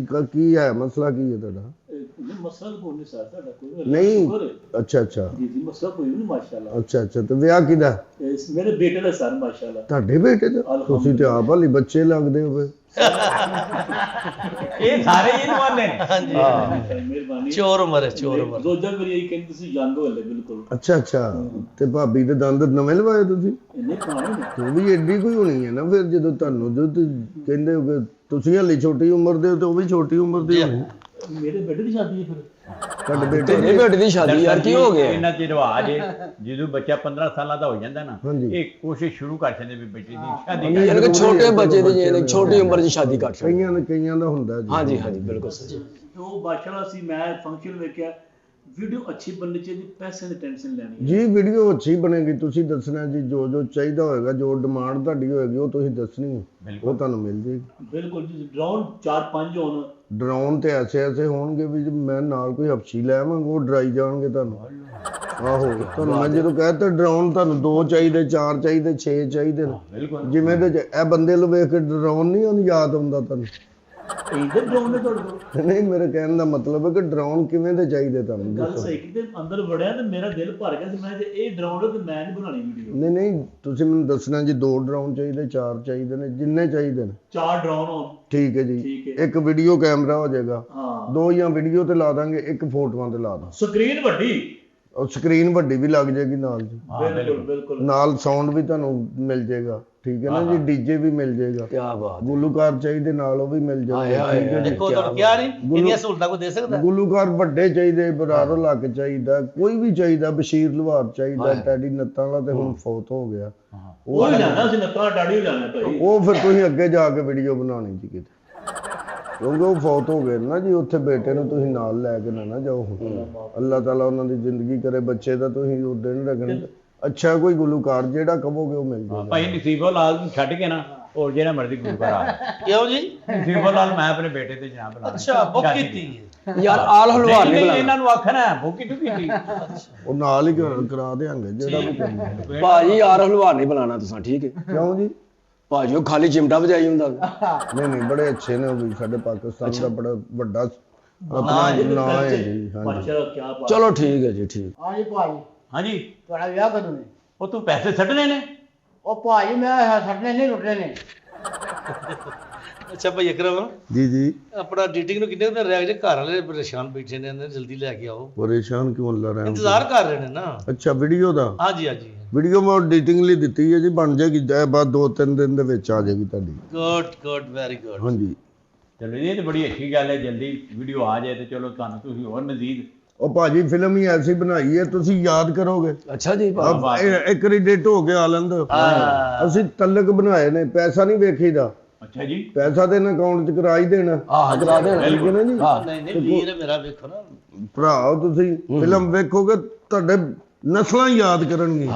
ਕੀ ਹੈ, ਮਸਲਾ ਕੀ ਹੈ ਤੁਹਾਡਾ? ਮਸਲਾ ਕੋਈ ਨਹੀਂ ਸਰ, ਤੁਹਾਡਾ ਕੋਈ ਨਹੀਂ, ਅੱਛਾ ਅੱਛਾ ਜੀ ਜੀ ਮਸਲਾ ਕੋਈ ਨਹੀਂ ਮਾਸ਼ਾਅੱਲਾ। ਅੱਛਾ ਅੱਛਾ। ਤੇ ਵਿਆਹ ਕਿਹਦਾ? ਮੇਰੇ ਬੇਟੇ ਦਾ ਸਰ ਮਾਸ਼ਾਅੱਲਾ। ਤੁਹਾਡੇ ਬੇਟੇ ਦਾ? ਤੁਸੀਂ ਤੇ ਆਪ ਹਾਲੀ ਬੱਚੇ ਲੱਗਦੇ ਹੋ ਫਿਰ। ਇਹ ਸਾਰੇ ਹੀ ਨਵਾਲੇ ਨੇ। ਹਾਂਜੀ ਮਿਹਰਬਾਨੀ। ਚੋਰ ਉਮਰ ਹੈ, ਚੋਰ ਉਮਰ। ਰੋਜ਼ਾ ਮੇਰੀ ਇਹੀ ਕਹਿੰਦੀ ਤੁਸੀਂ ਯੰਗ ਹੋ ਲੈ ਬਿਲਕੁਲ। ਅੱਛਾ ਅੱਛਾ। ਤੇ ਭਾਬੀ ਦੇ ਦੰਦ ਨਵੇਂ ਲਵਾਏ ਤੁਸੀਂ? ਇੰਨੇ ਪੁਰਾਣੇ ਨੇ। ਉਹ ਵੀ ਐਡੀ ਕੋਈ ਹੋਣੀ ਹੈ ਨਾ ਫਿਰ, ਜਦੋਂ ਤੁਹਾਨੂੰ ਜੋ ਕਹਿੰਦੇ ਹੋ ਕਿ ਤੁਸੀਂ ਹਾਲੀ ਛੋਟੀ ਉਮਰ ਦੇ ਹੋ ਤੇ ਉਹ ਵੀ ਛੋਟੀ ਉਮਰ ਦੇ ਹੋਣੇ। ਮੇਰੇ ਬੇਟੇ ਦੀ ਸ਼ਾਦੀ ਹੈ ਫਿਰ। ਤੁਹਾਡੇ ਬੇਟੇ ਤੇਰੇ ਬੇਟੇ ਦੀ ਸ਼ਾਦੀ ਯਾਰ ਕੀ ਹੋ ਗਿਆ? ਇਹਨਾਂ ਚ ਰਿਵਾਜ ਹੈ, ਜਦੋਂ ਬੱਚਾ 15 ਸਾਲਾਂ ਦਾ ਹੋ ਜਾਂਦਾ ਨਾ, ਹਾਂਜੀ। ਇਹ ਕੋਸ਼ਿਸ਼ ਸ਼ੁਰੂ ਕਰ ਦਿੰਦੇ ਵੀ ਬੱਚੇ ਦੀ ਸ਼ਾਦੀ ਯਾਨੀ ਕਿ ਛੋਟੇ ਬੱਚੇ ਦੀ ਜਿਹੜੀ ਛੋਟੀ ਉਮਰ 'ਚ ਸ਼ਾਦੀ ਕਰ ਸਕਦੇ। ਕਈਆਂ ਦਾ ਹੁੰਦਾ ਜੀ। ਹਾਂਜੀ ਹਾਂਜੀ ਬਿਲਕੁਲ ਸਹੀ। ਉਹ ਮਾਸ਼ਾਅੱਲਾ ਸੀ, ਮੈਂ ਫੰਕਸ਼ਨ ਵੇਖਿਆ, ਵੀਡੀਓ ਅੱਛੀ ਬਣਨੀ ਚਾਹੀਦੀ, ਪੈਸੇ ਦੀ ਟੈਨਸ਼ਨ ਲੈਣੀ ਹੈ। ਜੀ ਵੀਡੀਓ ਅੱਛੀ ਬਣੇਗੀ, ਤੁਸੀਂ ਦੱਸਣਾ ਜੀ, ਜੋ ਜੋ ਚਾਹੀਦਾ ਹੋਏਗਾ, ਜੋ ਡਿਮਾਂਡ ਤੁਹਾਡੀ ਹੋਏਗੀ ਉਹ ਤੁਸੀਂ ਦੱਸਣੀ ਹੈ, ਉਹ ਤੁਹਾਨੂੰ ਮਿਲ ਜੇਗੀ। ਬਿਲਕੁਲ ਜੀ, ਡਰਾਉਣ 4-5 ਹੋਣ। ਡਰਾਉਣ ਤੇ ਐਸੇ ਹੋਣਗੇ ਵੀ ਜੇ ਮੈਂ ਨਾਲ ਕੋਈ ਹਫਸ਼ੀ ਲੈ ਆਵਾਂਗਾ, ਉਹ ਡਰਾਈ ਜਾਣਗੇ ਤੁਹਾਨੂੰ। ਆਹੋ, ਤੁਹਾਨੂੰ ਮੈਂ ਜਦੋਂ ਕਹਿਤਾ ਡਰਾਉਣ ਤੁਹਾਨੂੰ 2 ਚਾਹੀਦੇ, 4 ਚਾਹੀਦੇ, 6 ਚਾਹੀਦੇ ਨੇ, ਬਿਲਕੁਲ ਜਿਵੇਂ ਤੇ ਇਹ ਬੰਦੇ ਨੂੰ ਵੇਖ ਕੇ ਡਰਾਉਣ ਨਹੀਂ ਉਹਨੂੰ ਯਾਦ ਆਉਂਦਾ ਤੁਹਾਨੂੰ? ਇਹਦੇ ਡਰੋਨ ਨੇ ਤੁਹਾਡੇ ਕੋਲ? ਨਹੀਂ, ਮੇਰੇ ਕਹਿਣ ਦਾ ਮਤਲਬ ਹੈ ਕਿ ਡਰੋਨ ਕਿਵੇਂ ਦੇ ਚਾਹੀਦੇ ਤੁਹਾਨੂੰ ਗੱਲ ਦੱਸੋ। ਸਹੀ ਕਿਤੇ ਅੰਦਰ ਵੜਿਆ ਤੇ ਮੇਰਾ ਦਿਲ ਭਰ ਗਿਆ ਤੇ ਮੈਂ ਜੇ ਇਹ ਡਰਾਉਣ ਤੇ ਮੈਂ ਨਹੀਂ ਬਣਾਉਣੀ ਵੀਡੀਓ। ਨਹੀਂ ਨਹੀਂ, ਤੁਸੀਂ ਮੈਨੂੰ ਦੱਸਣਾ ਜੀ 2 ਡਰੋਨ ਚਾਹੀਦੇ, 4 ਚਾਹੀਦੇ ਨੇ, ਜਿੰਨੇ ਚਾਹੀਦੇ ਨੇ। 4 ਡਰਾਉਣ ਹੋਣ। ਠੀਕ ਹੈ ਜੀ। ਠੀਕ ਹੈ। ਇੱਕ ਵੀਡੀਓ ਕੈਮਰਾ ਹੋ ਜਾਏਗਾ, ਹਾਂ 2 ਜਾਂ ਵੀਡੀਓ ਤੇ ਲਾ ਦਾਂਗੇ, 1 ਫੋਟੋਆਂ ਤੇ ਲਾ ਦਾਂ। ਸਕਰੀਨ ਵੱਡੀ, ਉਹ ਸਕਰੀਨ ਵੱਡੀ ਵੀ ਲੱਗ ਜਾਏਗੀ ਨਾਲ ਜੀ, ਬਿਲਕੁਲ ਬਿਲਕੁਲ। ਨਾਲ ਸਾਊਂਡ ਵੀ ਤੁਹਾਨੂੰ ਮਿਲ ਜਾਏਗਾ। ਠੀਕ ਹੈ ਨਾ ਜੀ, ਡੀਜੇ ਵੀ ਮਿਲ ਜਾਏਗਾ। ਕੀ ਬਾਤ। ਗੁਲੂਕਾਰ ਚਾਹੀਦੇ ਨਾਲ, ਉਹ ਵੀ ਮਿਲ ਜਾਏਗਾ। ਠੀਕ ਹੈ ਜੀ। ਦੇਖੋ ਤੁਹਾਨੂੰ ਕਿਹਾ ਨਹੀਂ ਇੰਨੀਆਂ ਸਹੂਲਤਾਂ ਕੋਈ ਦੇ ਸਕਦਾ? ਗੁਲੂਕਾਰ ਵੱਡੇ ਚਾਹੀਦੇ, ਬਰਾਰੋ ਲੱਗ ਚਾਹੀਦਾ, ਕੋਈ ਵੀ ਚਾਹੀਦਾ, ਬਸ਼ੀਰ ਲੁਹਾਰ ਚਾਹੀਦਾ, ਟੈਡੀ ਨੱਤਾਂ ਵਾਲਾ ਤੇ ਹੁਣ ਫੌਤ ਹੋ ਗਿਆ। ਉਹ ਵੀ ਜਾਣਾ ਸੀ ਨੱਕਾ ਡਾੜੀ ਜਾਣਾ ਭਾਈ। ਉਹ ਫਿਰ ਤੁਸੀਂ ਅੱਗੇ ਜਾ ਕੇ ਵੀਡੀਓ ਬਣਾਉਣੀ ਜੀ ਕਿਤੇ, ਕਿਉਂਕਿ ਉਹ ਫੌਤ ਹੋ ਗਏ ਨਾ ਜੀ। ਉੱਥੇ ਬੇਟੇ ਨੂੰ ਤੁਸੀਂ ਨਾਲ ਲੈ ਕੇ ਨਾ ਜਾਓ। ਅੱਲਾਹ ਤਾਲਾ ਉਹਨਾਂ ਦੀ ਜ਼ਿੰਦਗੀ ਕਰੇ, ਬੱਚੇ ਦਾ ਤੁਸੀਂ ਉਹ ਦਿਨ ਰੱਖਣੇ। ਅੱਛਾ ਕੋਈ ਗੁਲੂਕਾਰ ਜਿਹੜਾ ਕਹੋਗੇ ਉਹ ਮਿਲ ਜਾਏਗਾ। ਭਾਈ ਨਸੀਬੋ ਲਾਲ ਨੂੰ ਛੱਡ ਕੇ ਨਾ ਹੋਰ ਜਿਹੜਾ ਮਰਜ਼ੀ ਗੁਲੂਕਾਰ ਆ ਕਿਉਂ ਜੀ? ਨਸੀਬੋ ਲਾਲ ਮੈਂ ਆਪਣੇ ਬੇਟੇ ਤੇ ਜਨਾਬ ਬਣਾ ਅੱਛਾ, ਬੁੱਕ ਕੀਤੀ ਹੈ। ਯਾਰ ਆਲ ਹਲਵਾਰ ਨਹੀਂ ਬੁਲਾਣਾ ਇਹਨਾਂ ਨੂੰ ਆਖਣਾ ਬੁੱਕ ਕਿਉਂ ਕੀਤੀ? ਉਹ ਨਾਲ ਹੀ ਕਰਾ ਦੇਾਂਗੇ ਜਿਹੜਾ ਵੀ ਕਰਨਾ। ਭਾਜੀ ਆਲ ਹਲਵਾਰ ਨਹੀਂ ਬੁਲਾਣਾ ਤੁਸੀਂ, ਠੀਕ ਹੈ? ਕਿਉਂ ਜੀ? ਭਾਜੀ ਉਹ ਖਾਲੀ ਚਿਮਟਾ ਵਜਾਈ ਹੁੰਦਾ। ਨਹੀਂ ਨਹੀਂ, ਬੜੇ ਅੱਛੇ ਨੇ ਉਹ ਵੀ, ਸਾਡੇ ਪਾਕਿਸਤਾਨ ਦਾ ਬੜਾ ਵੱਡਾ ਆਪਣਾ ਨਾਂ ਹੈ ਜੀ। ਹਾਂਜੀ ਚਲੋ ਕੀ ਬਾਤ। ਚਲੋ ਠੀਕ ਹੈ ਜੀ, ਠੀਕ। ਹਾਂਜੀ ਭਾਜੀ, ਹਾਂਜੀ ਤੁਹਾਡਾ ਵਿਆਹ ਕਦੋਂ ਨੇ? ਉਹ ਤੂੰ ਪੈਸੇ ਛੱਡਣੇ ਨੇ? ਉਹ ਭਾਜੀ ਮੈਂ ਛੱਡਣੇ ਨਹੀਂ ਲੁੱਟਣੇ ਨੇ। ਅੱਛਾ ਭਾਈ ਅਕਰਮ, ਜੀ ਜੀ। ਆਪਣਾ ਐਡੀਟਿੰਗ ਨੂੰ ਕਿੰਨੇ ਦਿਨ ਰਹਿ ਗਏ? ਘਰ ਵਾਲੇ ਪਰੇਸ਼ਾਨ ਬੈਠੇ ਨੇ, ਕਹਿੰਦੇ ਜਲਦੀ ਲੈ ਕੇ ਆਓ। ਪਰੇਸ਼ਾਨ ਕਿਉਂ ਲੱਗ ਰਹੇ ਹੋ? ਇੰਤਜ਼ਾਰ ਕਰ ਰਹੇ ਨੇ ਨਾ। ਅੱਛਾ ਵੀਡੀਓ ਦਾ? ਹਾਂਜੀ ਹਾਂਜੀ। ਵੀਡੀਓ ਮੈਂ ਐਡੀਟਿੰਗ ਲਈ ਦਿੱਤੀ ਹੈ ਜੀ, ਬਣ ਜਾਏਗੀ ਬਾਅਦ 2-3 ਦਿਨ ਦੇ ਵਿੱਚ ਆ ਜਾਏਗੀ ਤੁਹਾਡੀ। Good good, very good. ਹਾਂਜੀ। ਚਲੋ ਇਹ ਤਾਂ ਬੜੀ ਅੱਛੀ ਗੱਲ ਹੈ, ਜਲਦੀ ਵੀਡੀਓ ਆ ਜਾਏ ਤੇ ਚਲੋ ਤੁਹਾਨੂੰ ਤੁਸੀਂ ਹੋਰ ਮਜ਼ੀਦ। ਉਹ ਭਾਜੀ ਫਿਲਮ ਹੀ ਐਸੀ ਬਣਾਈ ਹੈ, ਤੁਸੀਂ ਯਾਦ ਕਰੋਗੇ। ਅੱਛਾ ਜੀ। ਇੱਕ ਕ੍ਰੈਡਿਟ ਹੋ ਕੇ ਆ ਲੈਂਦਾ। ਅਸੀਂ ਤਲਕ ਬਣਾਏ ਨੇ, ਪੈਸਾ ਨਹੀਂ ਵੇਖੀਦਾ। ਅੱਛਾ ਜੀ। ਪੈਸਾ ਤੇ ਅਕਾਊਂਟ 'ਚ ਕਰਾ ਹੀ ਦੇਣਾ। ਕਰਾ ਦੇਣਾ। ਠੀਕ ਹੈ ਨਾ ਜੀ? ਨਹੀਂ ਨਹੀਂ, ਵੀਰ ਮੇਰਾ ਵੇਖੋ ਨਾ, ਭਰਾ ਤੁਸੀਂ ਫਿਲਮ ਵੇਖੋਗੇ ਤੁਹਾਡੇ ਨਸਲਾਂ ਯਾਦ ਕਰਨਗੀਆਂ।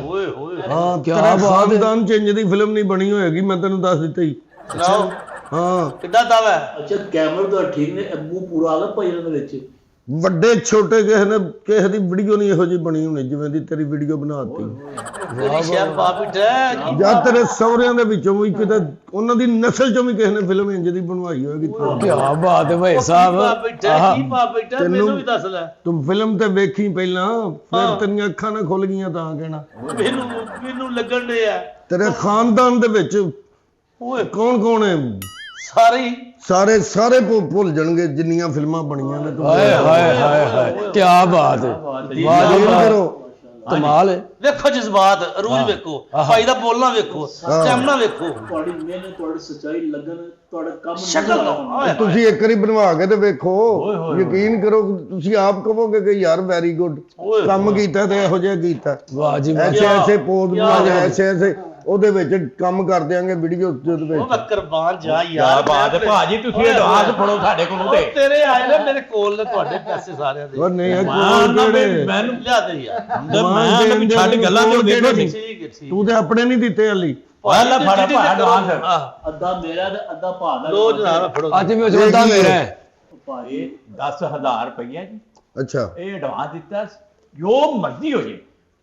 ਓਏ ਹੋਏ। ਹਾਂ, ਕਿਆ ਤੇਰਾ ਬਾਤ ਹੈ। ਖਾਨਦਾਨ ਚ ਇੰਜ ਦੀ ਫਿਲਮ ਨਹੀਂ ਬਣੀ ਹੋਏਗੀ, ਮੈਂ ਤੈਨੂੰ ਦੱਸ ਦਿੱਤਾ ਹੀ। ਸੁਣਾਓ ਹਾਂ, ਕਿੱਦਾਂ ਦਾਵਾ ਹੈ? ਅੱਛਾ ਕੈਮਰਾ ਤਾਂ ਠੀਕ ਨੇ, ਅੱਬੂ ਪੂਰਾ ਆ ਗਿਆ ਭਾਈ ਇਹਨਾਂ ਦੇ ਵਿੱਚ। ਵੱਡੇ ਛੋਟੇ ਕਿਸੇ ਦੀ ਵੀਡੀਓ ਨਹੀਂ ਇਹੋ ਜਿਹੀ ਬਣੀ ਹੋਣੀ ਜਿਵੇਂ ਦੀ ਤੇਰੀ ਵੀਡੀਓ ਬਣਾਤੀ। ਤੇਰੀ ਸ਼ਹਿਰ ਬਾਬਿਟ ਹੈ। ਜਾਂ ਤੇਰੇ ਸਹੁਰਿਆਂ ਦੇ ਵਿੱਚੋਂ ਵੀ ਕਿਤੇ ਉਹਨਾਂ ਦੀ ਨਸਲ ਚੋਂ ਵੀ ਕਿਸੇ ਨੇ ਫਿਲਮ ਇੰਜ ਦੀ ਬਣਵਾਈ ਹੋਏਗੀ। ਕੀ ਬਾਤ ਹੈ ਭਾਈ ਸਾਹਿਬ। ਬਾਬਿਟ ਹੈ, ਕੀ ਬਾਬਿਟ ਹੈ? ਮੈਨੂੰ ਵੀ ਦੱਸ ਲੈ। ਤੂੰ ਫਿਲਮ ਤੇ ਵੇਖੀ ਪਹਿਲਾਂ, ਫਿਰ ਤੇਰੀਆਂ ਅੱਖਾਂ ਨਾ ਖੁੱਲ ਗਈਆਂ ਤਾਂ ਕਹਿਣਾ। ਮੈਨੂੰ ਲੱਗਣ ਡਿਆ ਤੇਰੇ ਖਾਨਦਾਨ ਦੇ ਵਿੱਚ ਓਏ ਕੌਣ ਕੌਣ ਹੈ? ਸਾਰੇ ਸਾਰੇ ਭੁੱਲ ਜਾਣਗੇ ਜਿੰਨੀਆਂ ਫਿਲਮਾਂ ਬਣੀਆਂ ਨੇ। ਤੂੰ ਹਾਏ ਹਾਏ ਹਾਏ ਹਾਏ ਕੀ ਬਾਤ ਹੈ। ਵਾਹ ਜੀ ਕਰੋ, ਕਮਾਲ ਹੈ। ਵੇਖੋ ਜਜ਼ਬਾਤ, ਅਰੂਜ ਵੇਖੋ, ਭਾਈ ਦਾ ਬੋਲਣਾ ਵੇਖੋ, ਸਟੈਮਨਾ ਵੇਖੋ, ਤੁਹਾਡੀ ਮਿਹਨਤ, ਤੁਹਾਡੀ ਸੱਚਾਈ ਲੱਗਣ, ਤੁਹਾਡਾ ਕੰਮ ਸ਼ਕਲ ਦਾ। ਤੁਸੀਂ ਇੱਕ ਵਾਰੀ ਬਣਵਾ ਕੇ ਤੇ ਵੇਖੋ, ਯਕੀਨ ਕਰੋ, ਤੁਸੀਂ ਆਪ ਕਹੋਗੇ ਕਿ ਯਾਰ ਵੈਰੀ ਗੁੱਡ ਕੰਮ ਕੀਤਾ ਤੇ ਇਹੋ ਜਿਹਾ ਕੀਤਾ। ਵਾਹ ਜੀ ਵਾਹ। ਐਸੇ ਪੋਜ਼ ਬਣਾਏ, ਐਸੇ ਉਹਦੇ ਵਿੱਚ ਕੰਮ ਕਰ ਦਿਆਂਗੇ ਵੀਡੀਓ ਦੇ ਵਿੱਚ। ਉਹ ਕੁਰਬਾਨ ਜਾ ਯਾਰ। ਬਾਤ ਭਾਜੀ ਤੁਸੀਂ ਐਡਵਾਂਸ ਫੜੋ ਸਾਡੇ ਕੋਲੋਂ ਤੇ। ਤੇਰੇ ਆਏ ਨੇ, ਮੇਰੇ ਕੋਲ ਨੇ ਤੁਹਾਡੇ ਪੈਸੇ ਸਾਰਿਆਂ ਦੇ। ਉਹ ਨਹੀਂ ਮੈਨੂੰ ਲਿਆ ਦੇ ਯਾਰ। ਮੈਂ ਛੱਡ ਗੱਲਾਂ ਤੇ ਦੇਖੋ ਜੀ। ਠੀਕ ਹੈ ਠੀਕ। ਤੂੰ ਤੇ ਆਪਣੇ ਨਹੀਂ ਦਿੱਤੇ ਹਲੀ। ਵਾਲਾ ਫੜਾ ਭਾ ਐਡਵਾਂਸ। ਅੱਧਾ ਮੇਰਾ ਤੇ ਅੱਧਾ ਭਾ ਦਾ। ਲੋ ਜਨਾਬ ਫੜੋ। ਅੱਜ ਵੀ ਉਸ ਬੰਦਾ ਮੇਰਾ ਹੈ। ਭਾਜੀ 10,000 ਰੁਪਈਆ ਜੀ ਅੱਛਾ ਇਹ ਐਡਵਾਂਸ ਦਿੱਤਾ, ਜੋ ਮਰਜ਼ੀ ਹੋ ਜੇ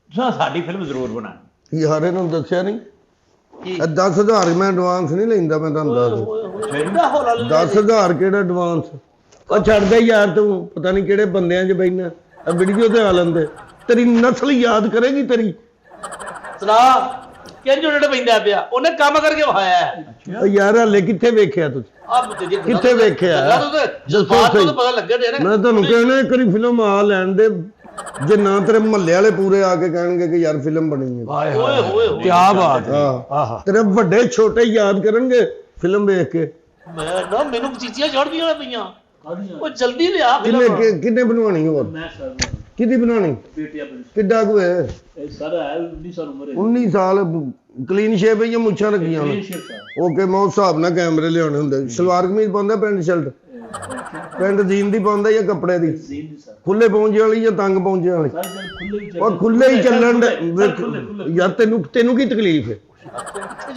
ਤੁਸੀਂ ਸਾਡੀ ਫਿਲਮ ਜ਼ਰੂਰ ਬਣਾਣੀ। ਯਾਰ ਇਹਨੂੰ ਦੱਸਿਆ ਨਹੀਂ? 10,000 ਮੈਂ ਐਡਵਾਂਸ ਨਹੀਂ ਲੈਂਦਾ, ਮੈਂ ਤੁਹਾਨੂੰ ਦੱਸ। 10,000 ਕਿਹੜਾ ਐਡਵਾਂਸ? ਉਹ ਛੱਡ ਦੇ ਯਾਰ, ਤੂੰ ਪਤਾ ਨਹੀਂ ਕਿਹੜੇ ਬੰਦਿਆਂ 'ਚ ਬੈਠਾ। ਵੀਡੀਓ ਤੇ ਆ ਲੈਂਦੇ, ਤੇਰੀ ਨਸਲ ਯਾਦ ਕਰੇਗੀ ਤੇਰੀ। ਸੁਣਾ ਕਿੰਜ ਉਲਟ ਪੈਂਦਾ ਪਿਆ, ਉਹਨੇ ਕੰਮ ਕਰਕੇ ਵਹਾਇਆ ਹੈ। ਉਹ ਯਾਰ ਹਲੇ ਕਿੱਥੇ ਵੇਖਿਆ ਤੁਸੀਂ? ਕਿੱਥੇ ਵੇਖਿਆ? ਜਜ਼ਬਾਤ ਤੋਂ ਪਤਾ ਲੱਗਣ ਡਿਆ ਨਾ। ਮੈਂ ਤੁਹਾਨੂੰ ਕਹਿਣਾ ਇੱਕ ਵਾਰੀ ਫਿਲਮ ਆ ਲੈਣ ਦੇ, ਜੇ ਨਾ ਤੇਰੇ ਮਹੱਲੇ ਵਾਲੇ ਪੂਰੇ ਆ ਕੇ ਕਹਿਣਗੇ ਕਿ ਯਾਰ ਫਿਲਮ ਬਣੀ ਹੈ। ਹਾਏ ਓਏ ਹੋਏ ਕੀ ਬਾਤ ਹੈ। ਆਹ ਤੇਰੇ ਵੱਡੇ ਛੋਟੇ ਯਾਦ ਕਰਨਗੇ ਫਿਲਮ ਵੇਖ ਕੇ। ਮੈਨੂੰ ਚੀਚੀਆਂ ਚੜ੍ਹਦੀਆਂ ਪਈਆਂ। ਉਹ ਜਲਦੀ ਲਿਆ ਕਿੰਨੇ ਬਣਵਾਣੀ ਹੋਰ? ਮੈਂ ਸਰ ਕਿਹਦੀ ਬਣਾਣੀ? ਬੇਟੀ ਆਪਣੀ ਕਿੱਡਾ ਕੁ ਹੈ? ਇਹ ਸਰ ਹੈ 19 ਸਾਲ ਉਮਰ ਹੈ। 19 ਸਾਲ ਕਲੀਨ ਸ਼ੇਪ ਹੈ ਜਾਂ ਮੁੱਛਾਂ ਰੱਖੀਆਂ ਨੇ? ਓਕੇ, ਮੈਂ ਉਸ ਹਿਸਾਬ ਨਾਲ ਕੈਮਰੇ ਲਿਆਉਣੇ ਹੁੰਦੇ। ਸਲਵਾਰ ਕਮੀਜ਼ ਪਾਉਂਦਾ, ਪੈਂਟ ਸ਼ਰਟ? ਪੈਂਟ ਜੀਨ ਦੀ ਪਾਉਂਦਾ ਜਾਂ ਕੱਪੜੇ ਦੀ? ਖੁੱਲੇ ਪਹੁੰਚੇ ਵਾਲੀ ਜਾਂ ਤੰਗ ਪਹੁੰਚੇ ਵਾਲੀ? ਉਹ ਖੁੱਲੇ ਹੀ ਚੱਲਣ ਦੇ ਯਾਰ। ਤੈਨੂੰ ਕੀ ਤਕਲੀਫ ਹੈ?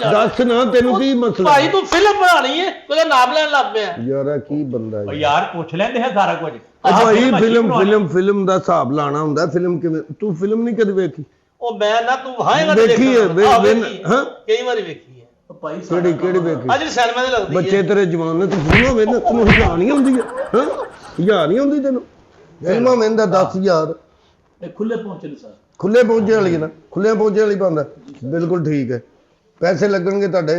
ਦੱਸ ਨਾ, ਤੈਨੂੰ ਕੀ ਮਸਲਾ? ਭਾਈ ਤੂੰ ਫਿਲਮ ਬਣਾਣੀ ਹੈ, ਉਹਦਾ ਨਾਮ ਲੈਣ ਲੱਗ ਪਿਆ ਯਾਰ ਆ ਕੀ ਬੰਦਾ ਹੈ ਯਾਰ ਪੁੱਛ ਲੈਂਦੇ ਹੈ ਸਾਰਾ ਕੁਝ। ਭਾਈ। ਫਿਲਮ ਦਾ ਹਿਸਾਬ ਲਾਣਾ ਹੁੰਦਾ। ਫਿਲਮ ਕਿਵੇਂ? ਤੂੰ ਫਿਲਮ ਨਹੀਂ ਕਦੇ ਵੇਖੀ? ਉਹ ਮੈਂ ਨਾ, ਤੂੰ ਵਹਾਏਗਾ ਵੇਖੀ ਹੈ? ਹਾਂ, ਕਈ ਵਾਰੀ ਵੇਖੀ ਹੈ। ਭਾਈ ਕਿਹੜੀ ਵੇਖੀ ਆ ਜਿਹੜੀ ਸਿਨੇਮਾ ਦੇ ਲੱਗਦੀ ਬੱਚੇ ਤੇਰੇ ਜਵਾਨ ਨੇ ਤੂੰ ਫਿਲਮਾਂ ਵੇਖਦਾ ਤੈਨੂੰ ਹਜ਼ਾਰ ਨਹੀਂ ਆਉਂਦੀ ਹਾਂ ਹਜ਼ਾਰ ਨਹੀਂ ਆਉਂਦੀ ਤੈਨੂੰ ਫਿਲਮਾਂ ਵੇਖਦਾ 10,000 ਇਹ ਖੁੱਲੇ ਪਹੁੰਚੇ ਨੇ ਸਰ ਖੁੱਲੇ ਪਹੁੰਚੇ ਵਾਲੀ ਨਾ ਖੁੱਲੇ ਪਹੁੰਚੇ ਵਾਲੀ ਪਾਉਂਦਾ ਬਿਲਕੁਲ ਠੀਕ ਹੈ ਪੈਸੇ ਲੱਗਣਗੇ ਤੁਹਾਡੇ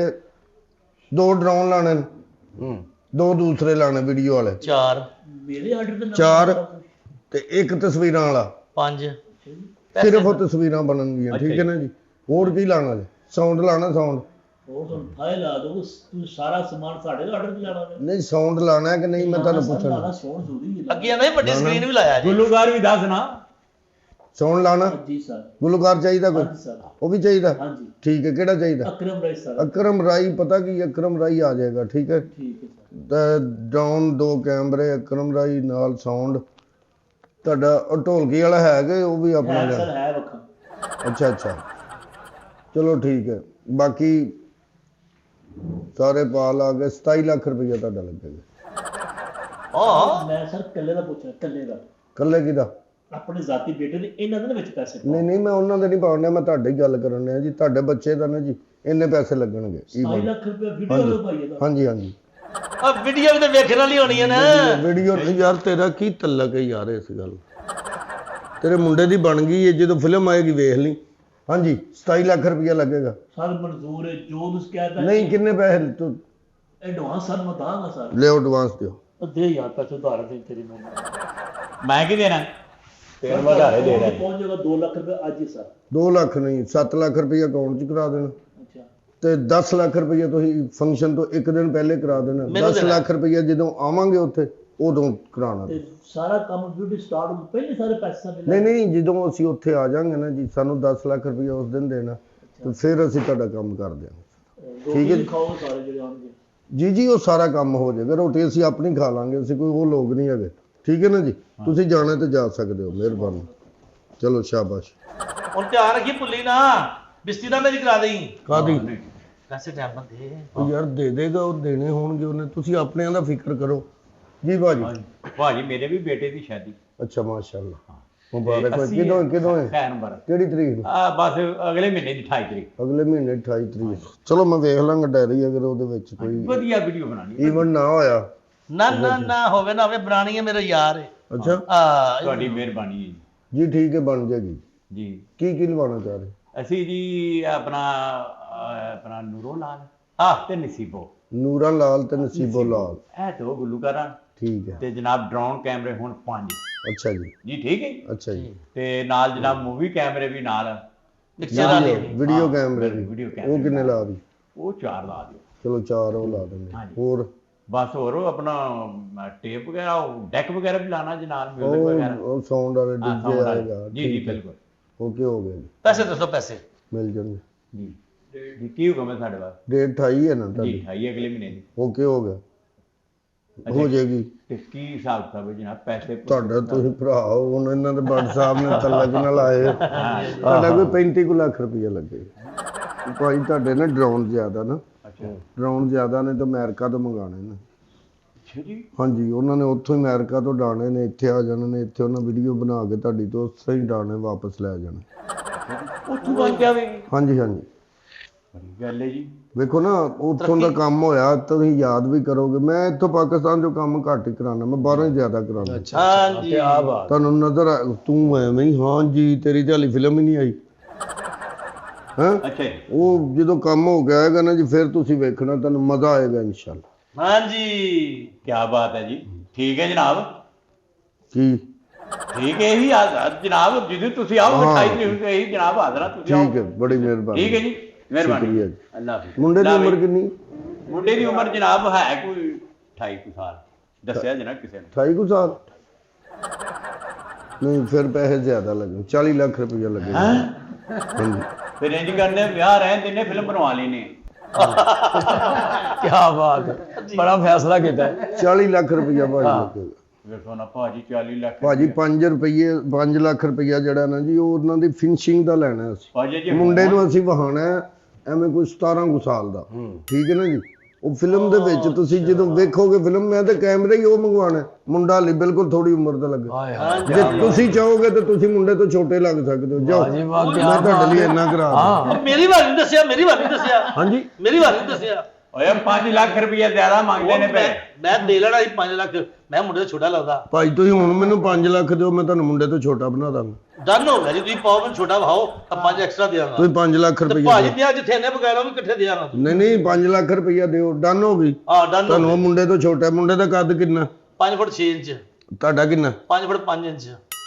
2 ਡਰਾਉਣ ਲਾਣੇ ਨੇ 2 ਦੂਸਰੇ ਲਾਣੇ ਵੀਡੀਓ ਵਾਲੇ 4 ਮੇਰੇ ਆਰਡਰ ਤੇ 4 ਤੇ 1 ਤਸਵੀਰਾਂ ਵਾਲਾ 5 ਸਿਰਫ ਉਹ ਤਸਵੀਰਾਂ ਬਣਨਗੀਆਂ ਠੀਕ ਹੈ ਨਾ ਜੀ ਹੋਰ ਕੀ ਲਾਣਾ ਜੀ ਸਾਊਂਡ ਲਾਣਾ ਸਾਊਂਡ ਉਹ ਤੁਹਾਨੂੰ ਫਾਇਲ ਲਾ ਦੋ ਤੂੰ ਸਾਰਾ ਸਮਾਨ ਸਾਡੇ ਆਰਡਰ ਤੇ ਲਾਣਾ ਹੈ ਨਹੀਂ ਸਾਊਂਡ ਲਾਣਾ ਹੈ ਕਿ ਨਹੀਂ ਮੈਂ ਤੁਹਾਨੂੰ ਪੁੱਛਣਾ ਲਾਣਾ ਸੋਹਣ ਜ਼ਰੂਰੀ ਹੈ ਅੱਗੇ ਆਂਦਾ ਵੱਡੀ ਸਕਰੀਨ ਵੀ ਲਾਇਆ ਜੀ ਗੁੱਲੂਕਾਰ ਵੀ ਦੱਸ ਨਾ ਸਾਊਂਡ ਲਾਣਾ ਜੀ ਸਰ ਗੁਲੂਕਾਰ ਚਾਹੀਦਾ ਕੋਈ ਹਾਂਜੀ ਸਰ ਉਹ ਵੀ ਚਾਹੀਦਾ ਹਾਂਜੀ ਠੀਕ ਹੈ ਕਿਹੜਾ ਚਾਹੀਦਾ ਅਕਰਮ ਰਾਏ ਸਰ ਅਕਰਮ ਰਾਈ ਪਤਾ ਕੀ ਅਕਰਮ ਰਾਈ ਆ ਜਾਏਗਾ ਠੀਕ ਹੈ ਠੀਕ ਹੈ ਸਰ ਤੇ ਡਾਊਨ 2 ਕੈਮਰੇ ਅਕਰਮ ਰਾਈ ਨਾਲ ਸਾਊਂਡ ਤੁਹਾਡਾ ਉਹ ਢੋਲਕੀ ਵਾਲਾ ਹੈ ਕਿ ਉਹ ਵੀ ਆਪਣਾ ਹੈ ਲਿਆ? ਸਰ ਹੈ ਵੱਖਾ ਅੱਛਾ ਚਲੋ ਠੀਕ ਹੈ ਬਾਕੀ ਸਾਰੇ ਪਾ ਲਾ ਕੇ 27 ਲੱਖ ਰੁਪਈਆ ਤੁਹਾਡਾ ਲੱਗੇਗਾ ਹਾਂ ਮੈਂ ਸਰ ਕੱਲੇ ਦਾ ਪੁੱਛਿਆ ਕੱਲੇ ਦਾ ਕੱਲੇ ਕਿਹਦਾ ਆਪਣੇ ਜ਼ਾਤੀ ਬੇਟੇ ਦੇ ਇਹਨਾਂ ਦੇ ਵਿੱਚ ਪੈਸੇ ਨਹੀਂ ਮੈਂ ਉਹਨਾਂ ਦੇ ਨਹੀਂ ਪਾਉਣੇ ਮੈਂ ਤੁਹਾਡੇ ਹੀ ਗੱਲ ਕਰਨ ਡਿਆ ਜੀ ਤੁਹਾਡੇ ਬੱਚੇ ਦਾ ਨਾ ਜੀ ਇੰਨੇ ਪੈਸੇ ਲੱਗਣਗੇ 2 ਲੱਖ ਰੁਪਏ ਵੀਡੀਓ ਦਾ ਭਾਈ ਇਹਦਾ ਹਾਂਜੀ ਆ ਵੀਡੀਓ ਵੀ ਤੇ ਵੇਖਣ ਵਾਲੀ ਹੋਣੀ ਹੈ ਨਾ ਵੀਡੀਓ ਯਾਰ ਤੇਰਾ ਕੀ ਤਲਕ ਹੈ ਯਾਰ ਇਸ ਗੱਲ ਤੇਰੇ ਮੁੰਡੇ ਦੀ ਬਣ ਗਈ ਹੈ ਜਦੋਂ ਫਿਲਮ ਆਏਗੀ ਵੇਖ ਲਈ ਹਾਂਜੀ 27 ਲੱਖ ਰੁਪਇਆ ਲੱਗੇਗਾ ਸਰ ਮਨਜ਼ੂਰ ਹੈ ਜੋ ਤੁਸੀਂ ਕਹਿਤਾ ਨਹੀਂ ਕਿੰਨੇ ਪੈਸੇ ਤੂੰ ਐਡਵਾਂਸ ਸਰ ਮੈਂ ਦਾਂਗਾ ਸਰ ਲਿਓ ਐਡਵਾਂਸ ਦਿਓ ਉਹ ਦੇ ਯਾਰ ਪੈਸੇ ਉਧਾਰ ਦੇ ਤੇਰੀ ਮੈਨੂੰ ਮੈਂ ਕੀ ਦੇਣਾ ਤੇਰੇ ਵਧਾਰੇ ਦੇ ਰਿਹਾ ਪਹੁੰਚ ਜਾਏਗਾ 2 ਲੱਖ ਰੁਪਏ ਅੱਜ ਹੀ ਸਰ 2 ਲੱਖ ਨਹੀਂ 7 ਲੱਖ ਰੁਪਇਆ ਅਕਾਊਂਟ 'ਚ ਕਰਾ ਦੇਣਾ ਅੱਛਾ ਤੇ 10 ਲੱਖ ਰੁਪਇਆ ਤੁਸੀਂ ਫੰਕਸ਼ਨ ਤੋਂ 1 ਦਿਨ ਪਹਿਲੇ ਕਰਾ ਦੇਣਾ 10 ਲੱਖ ਰੁਪਇਆ ਜਦੋਂ ਆਵਾਂਗੇ ਉੱਥੇ ਉਦੋਂ ਕਰਾਉਣਾ ਤੇ ਸਾਰਾ ਕੰਮ ਵੀਡੀਓ ਸਟਾਰਟ ਹੋ ਪਹਿਲੇ ਸਾਰੇ ਪੈਸੇ ਸਾਡੇ ਨਹੀਂ ਜਦੋਂ ਅਸੀਂ ਉੱਥੇ ਆ ਜਾਾਂਗੇ ਨਾ ਜੀ ਸਾਨੂੰ 10 ਲੱਖ ਰੁਪਇਆ ਉਸ ਦਿਨ ਦੇਣਾ ਤੇ ਫਿਰ ਅਸੀਂ ਤੁਹਾਡਾ ਕੰਮ ਕਰ ਦਿਆਂਗੇ ਠੀਕ ਹੈ ਖਾਓਗੇ ਸਾਰੇ ਜਿਹੜੇ ਆਉਣਗੇ ਜੀ ਉਹ ਸਾਰਾ ਕੰਮ ਹੋ ਜਾਏਗਾ ਰੋਟੀ ਅਸੀਂ ਆਪਣੀ ਖਾ ਲਾਂਗੇ ਅਸੀਂ ਕੋਈ ਉਹ ਲੋਕ ਨਹੀਂ ਹੈਗੇ ਠੀਕ ਹੈ ਨਾ ਜੀ ਤੁਸੀਂ ਜਾਣਾ ਤੇ ਜਾ ਸਕਦੇ ਹੋ ਮਿਹਰਬਾਨੀ ਚਲੋ ਸ਼ਾਬਾਸ਼ ਹੁਣ ਧਿਆਨ ਰੱਖੀ ਭੁੱਲੀ ਨਾ ਬਿਸਤੀ ਦਾ ਮੇਰੀ ਕਰਾ ਦੇਈ ਕਾਦੀ ਪੈਸੇ ਟਾਈਮ ਦੇ ਉਹ ਯਾਰ ਦੇ ਦੇਗਾ ਉਹ ਦੇਣੇ ਹੋਣਗੇ ਉਹਨੇ ਤੁਸੀਂ ਆਪਣਿਆਂ ਦਾ ਫਿਕਰ ਕਰੋ ਜੀ ਭਾਜੀ ਮੇਰੇ ਵੀ ਬੇਟੇ ਦੀ ਸ਼ਾਦੀ ਅੱਛਾ ਮਾਸ਼ਾਅੱਲਾ ਮੁਬਾਰਕ ਹੋਏ ਕਿਦੋਂ ਹੈ ਖੈਰ ਮੁਬਾਰਕ ਕਿਹੜੀ ਤਰੀਕ ਨੂੰ ਬਸ ਅਗਲੇ ਮਹੀਨੇ ਦੀ 28 ਤਰੀਕ ਅਗਲੇ ਮਹੀਨੇ 28 ਤਰੀਕ ਚਲੋ ਮੈਂ ਵੇਖ ਲਾਂਗਾ ਡਾਇਰੀ ਅਗਰ ਉਹਦੇ ਵਿੱਚ ਕੋਈ ਵਧੀਆ ਵੀਡੀਓ ਬਣਾਣੀ ਈਵਨ ਨਾ ਹੋਇਆ ਨਾ ਹੋਵੇ ਨਾ ਹੋਵੇ ਬਣਾਣੀ ਹੈ ਮੇਰਾ ਯਾਰ ਹੈ ਅੱਛਾ ਆ ਤੁਹਾਡੀ ਮਿਹਰਬਾਨੀ ਹੈ ਜੀ ਠੀਕ ਹੈ ਬਣ ਜਾਏਗੀ ਜੀ ਕੀ ਲਵਾਉਣਾ ਚਾਹ ਰਹੇ ਅਸੀਂ ਜੀ ਆਪਣਾ ਨੂਰੋ ਲਾਲ ਤੇ ਨਸੀਬੋ ਨੂਰਾ ਲਾਲ ਤੇ ਨਸੀਬੋ ਲਾਲ ਇਹ ਦੋ ਗੁਲੂਕਾਰਾਂ ਠੀਕ ਹੈ ਤੇ ਜਨਾਬ ਡਰੋਨ ਕੈਮਰੇ ਹੁਣ 5 ਅੱਛਾ ਜੀ ਜੀ ਠੀਕ ਹੈ ਅੱਛਾ ਜੀ ਤੇ ਨਾਲ ਜਨਾਬ ਮੂਵੀ ਕੈਮਰੇ ਵੀ ਨਾਲ ਪਿਕਚਰ ਵਾਲੀ ਵੀਡੀਓ ਕੈਮਰੇ ਵੀਡੀਓ ਉਹ ਕੈਮਰੇ ਕਿੰਨੇ ਲਾ ਦੀ ਉਹ 4 ਲਾ ਦਿਓ ਚਲੋ 4 ਉਹ ਲਾ ਦਿੰਦੇ ਹੋਰ ਬਸ ਹੋਰ ਉਹ ਆਪਣਾ ਟੇਪ ਵਗੈਰਾ ਉਹ ਡੈਕ ਵਗੈਰਾ ਵੀ ਲਾਣਾ ਜੀ ਨਾਲ ਮਿਊਜ਼ਿਕ ਵਗੈਰਾ ਉਹ ਸਾਊਂਡ ਵਾਲੇ ਡੀਜੇ ਆਏਗਾ ਜੀ ਬਿਲਕੁਲ ਓਕੇ ਹੋ ਗਿਆ ਜੀ ਪੈਸੇ ਦੱਸੋ ਪੈਸੇ ਮਿਲ ਜਾਣਗੇ ਜੀ ਜੀ ਕੀ ਹੁਕਮ ਹੈ ਸਾਡੇ ਬਾਅਦ ਡੇਟ 28 ਹੈ ਨਾ ਜੀ ਤੁਹਾਡੀ 28 ਅਗਲੇ ਮਹੀਨੇ ਦੀ ਓਕੇ ਹੋ ਗਿਆ ਹੋ ਜਾਏਗੀ ਤੇ ਕੀ ਹਿਸਾਬ ਕਿਤਾਬ ਹੈ ਜਨਾਬ ਪੈਸੇ ਤੁਹਾਡਾ ਤੁਸੀਂ ਭਰਾ ਹੋ ਹੁਣ ਇਹਨਾਂ ਦੇ ਬੜ ਸਾਹਿਬ ਨੇ ਤਲਕ ਨਾਲ ਆਏ ਤੁਹਾਡਾ ਕੋਈ 35 ਲੱਖ ਰੁਪਇਆ ਲੱਗੇਗਾ ਭਾਈ ਤੁਹਾਡੇ ਨਾ ਡਰੋਨ ਜ਼ਿਆਦਾ ਨਾ ਅੱਛਾ ਡਰੋਨ ਜ਼ਿਆਦਾ ਨੇ ਤਾਂ ਅਮਰੀਕਾ ਤੋਂ ਮੰਗਾਣੇ ਨੇ ਅੱਛਾ ਜੀ ਹਾਂਜੀ ਉਹਨਾਂ ਨੇ ਉੱਥੋਂ ਹੀ ਅਮਰੀਕਾ ਤੋਂ ਡਾਣੇ ਨੇ ਇੱਥੇ ਆ ਜਾਣੇ ਨੇ ਇੱਥੇ ਉਹਨਾਂ ਵੀਡੀਓ ਬਣਾ ਕੇ ਤੁਹਾਡੀ ਤੋਂ ਸਹੀ ਡਾਣੇ ਵਾਪਸ ਲੈ ਜਾਣੇ ਉੱਥੋਂ ਬਣ ਗਿਆ ਵੀ ਹਾਂਜੀ ਬੜੀ ਗੱਲ ਹੈ ਜੀ ਵੇਖੋ ਨਾ ਉੱਥੋਂ ਦਾ ਕੰਮ ਹੋਇਆ ਤੁਸੀਂ ਯਾਦ ਵੀ ਕਰੋਗੇ ਮੈਂ ਇੱਥੋਂ ਪਾਕਿਸਤਾਨ ਚੋਂ ਕੰਮ ਘੱਟ ਹੀ ਕਰਾਉਣਾ ਮੈਂ ਬਾਹਰੋਂ ਹੀ ਜ਼ਿਆਦਾ ਕਰਾਉਣਾ ਹਾਂਜੀ ਤੁਹਾਨੂੰ ਨਜ਼ਰ ਤੂੰ ਐਵੇਂ ਹੀ ਹਾਂਜੀ ਤੇਰੀ ਤੇ ਹਾਲੀ ਫਿਲਮ ਹੀ ਨਹੀਂ ਆਈ ਹਾਂ ਅੱਛਾ ਜੀ ਉਹ ਜਦੋਂ ਕੰਮ ਹੋ ਗਿਆ ਹੈਗਾ ਨਾ ਜੀ ਫਿਰ ਤੁਸੀਂ ਵੇਖਣਾ ਤੁਹਾਨੂੰ ਮਜ਼ਾ ਆਏਗਾ ਇਨਸ਼ਾਅੱਲਾ ਹਾਂਜੀ ਕੀ ਬਾਤ ਹੈ ਜੀ ਠੀਕ ਹੈ ਜਨਾਬ ਕੀ ਠੀਕ ਹੈ ਇਹੀ ਜਨਾਬ ਜਦੋਂ ਤੁਸੀਂ ਆਓ 28 ਤਰੀਕ ਨੂੰ ਇਹੀ ਜਨਾਬ ਹਾਜ਼ਰਾ ਤੁਸੀਂ ਆਓ ਠੀਕ ਹੈ ਬੜੀ ਮਿਹਰਬਾਨੀ ਠੀਕ ਹੈ ਜੀ ਮਿਹਰਬਾਨੀ ਸ਼ੁਕਰੀਆ ਜੀ ਅੱਲਾਹ ਹਾਫਿਜ਼ ਮੁੰਡੇ ਦੀ ਉਮਰ ਕਿੰਨੀ ਮੁੰਡੇ ਦੀ ਉਮਰ ਜਨਾਬ ਹੈ ਕੋਈ 28 ਕੁ ਸਾਲ ਦੱਸਿਆ ਜਨਾਬ ਕਿਸੇ ਨੇ 28 ਕੁ ਸਾਲ ਨਹੀਂ ਫਿਰ ਪੈਸੇ ਜ਼ਿਆਦਾ ਲੱਗਣ 40 ਲੱਖ ਰੁਪਇਆ ਲੱਗੇਗਾ ਹਾਂਜੀ ਫਿਰ ਇੰਜ ਕਰਨੇ ਵਿਆਹ ਰਹਿਣ ਦਿੰਨੇ ਫਿਲਮ ਬਣਵਾ ਲੈਨੇ ਕੀ ਬਾਤ ਹੈ ਬੜਾ ਫੈਸਲਾ ਕੀਤਾ 40 ਲੱਖ ਰੁਪਇਆ ਭਾਜੀ ਲੱਗੇਗਾ ਵੇਖੋ ਨਾ ਭਾਜੀ 40 ਲੱਖ ਭਾਜੀ 5 ਲੱਖ ਰੁਪਇਆ ਜਿਹੜਾ ਨਾ ਜੀ ਉਹ ਉਹਨਾਂ ਦੀ ਫਿਨਿਸ਼ਿੰਗ ਦਾ ਲੈਣਾ ਅਸੀਂ ਭਾਜੀ ਜੀ ਮੁੰਡੇ ਨੂੰ ਅਸੀਂ ਵਹਾਣਾ ਐਵੇਂ ਕੋਈ 17 ਕੁ ਸਾਲ ਦਾ ਠੀਕ ਹੈ ਨਾ ਜੀ ਉਹ ਫਿਲਮ ਦੇ ਵਿੱਚ ਤੁਸੀਂ ਜਦੋਂ ਵੇਖੋਗੇ ਫਿਲਮ, ਮੈਂ ਤਾਂ ਕੈਮਰਾ ਹੀ ਉਹ ਮੰਗਵਾਉਣਾ, ਮੁੰਡਾ ਲਈ ਬਿਲਕੁਲ ਥੋੜੀ ਉਮਰ ਦਾ ਲੱਗੇ। ਹਾਏ ਹਾਏ ਜੇ ਤੁਸੀਂ ਚਾਹੋਗੇ ਤਾਂ ਤੁਸੀਂ ਮੁੰਡੇ ਤੋਂ ਛੋਟੇ ਲੱਗ ਸਕਦੇ ਹੋ। ਜਾਓ, ਜੀ ਵਾਹ, ਮੈਂ ਤੁਹਾਡੇ ਲਈ ਇੰਨਾ ਕਰਾ ਦਿੰਦਾ। ਮੇਰੀ ਵਾਰੀ ਨਹੀਂ ਦੱਸਿਆ, ਮੇਰੀ ਵਾਰੀ ਨਹੀਂ ਦੱਸਿਆ, ਹਾਂਜੀ, ਮੇਰੀ ਵਾਰੀ ਨਹੀਂ ਦੱਸਿਆ। ਓਏ 5 ਲੱਖ ਰੁਪਇਆ ਜ਼ਿਆਦਾ ਮੰਗਦੇ ਨੇ ਪਏ। ਮੈਂ ਦੇ ਲੈਣਾ ਸੀ 5 ਲੱਖ, ਮੈਂ ਮੁੰਡੇ ਤੋਂ ਛੋਟਾ ਲੱਗਦਾ। ਭਾਈ ਤੁਸੀਂ ਹੁਣ ਮੈਨੂੰ 5 ਲੱਖ ਦਿਓ, ਮੈਂ ਤੁਹਾਨੂੰ ਮੁੰਡੇ ਤੋਂ ਛੋਟਾ ਬਣਾ ਦਾਂਗਾ। ਡਨ ਹੋ ਗਿਆ ਜੀ, ਤੁਸੀਂ ਪਾਓ ਮੈਨੂੰ ਛੋਟਾ ਵਹਾਓ ਤਾਂ 5 ਐਕਸਟਰਾ ਦਿਆਂਗਾ। ਤੁਸੀਂ 5 ਲੱਖ ਤੇ ਰੁਪਈਆ ਭਾਜੀ ਦਿਆ ਜਿੱਥੇ ਨੇ ਬਗੈਰ ਉਹ ਵੀ ਇਕੱਠੇ ਦਿਆਂਗਾ। ਨਹੀਂ ਨਹੀਂ 5 ਲੱਖ ਰੁਪਈਆ ਦਿਓ, ਡਨ ਹੋ ਗਈ। ਹਾਂ ਡਨ ਹੋ ਤੁਹਾਨੂੰ ਉਹ ਮੁੰਡੇ ਤੋਂ ਛੋਟਾ, ਮੁੰਡੇ ਦਾ ਕੱਦ ਕਿੰਨਾ? 5 ਫੁੱਟ 6 ਇੰਚ, ਤੁਹਾਡਾ ਕਿੰਨਾ? 5 ਫੁੱਟ 5 ਇੰਚ।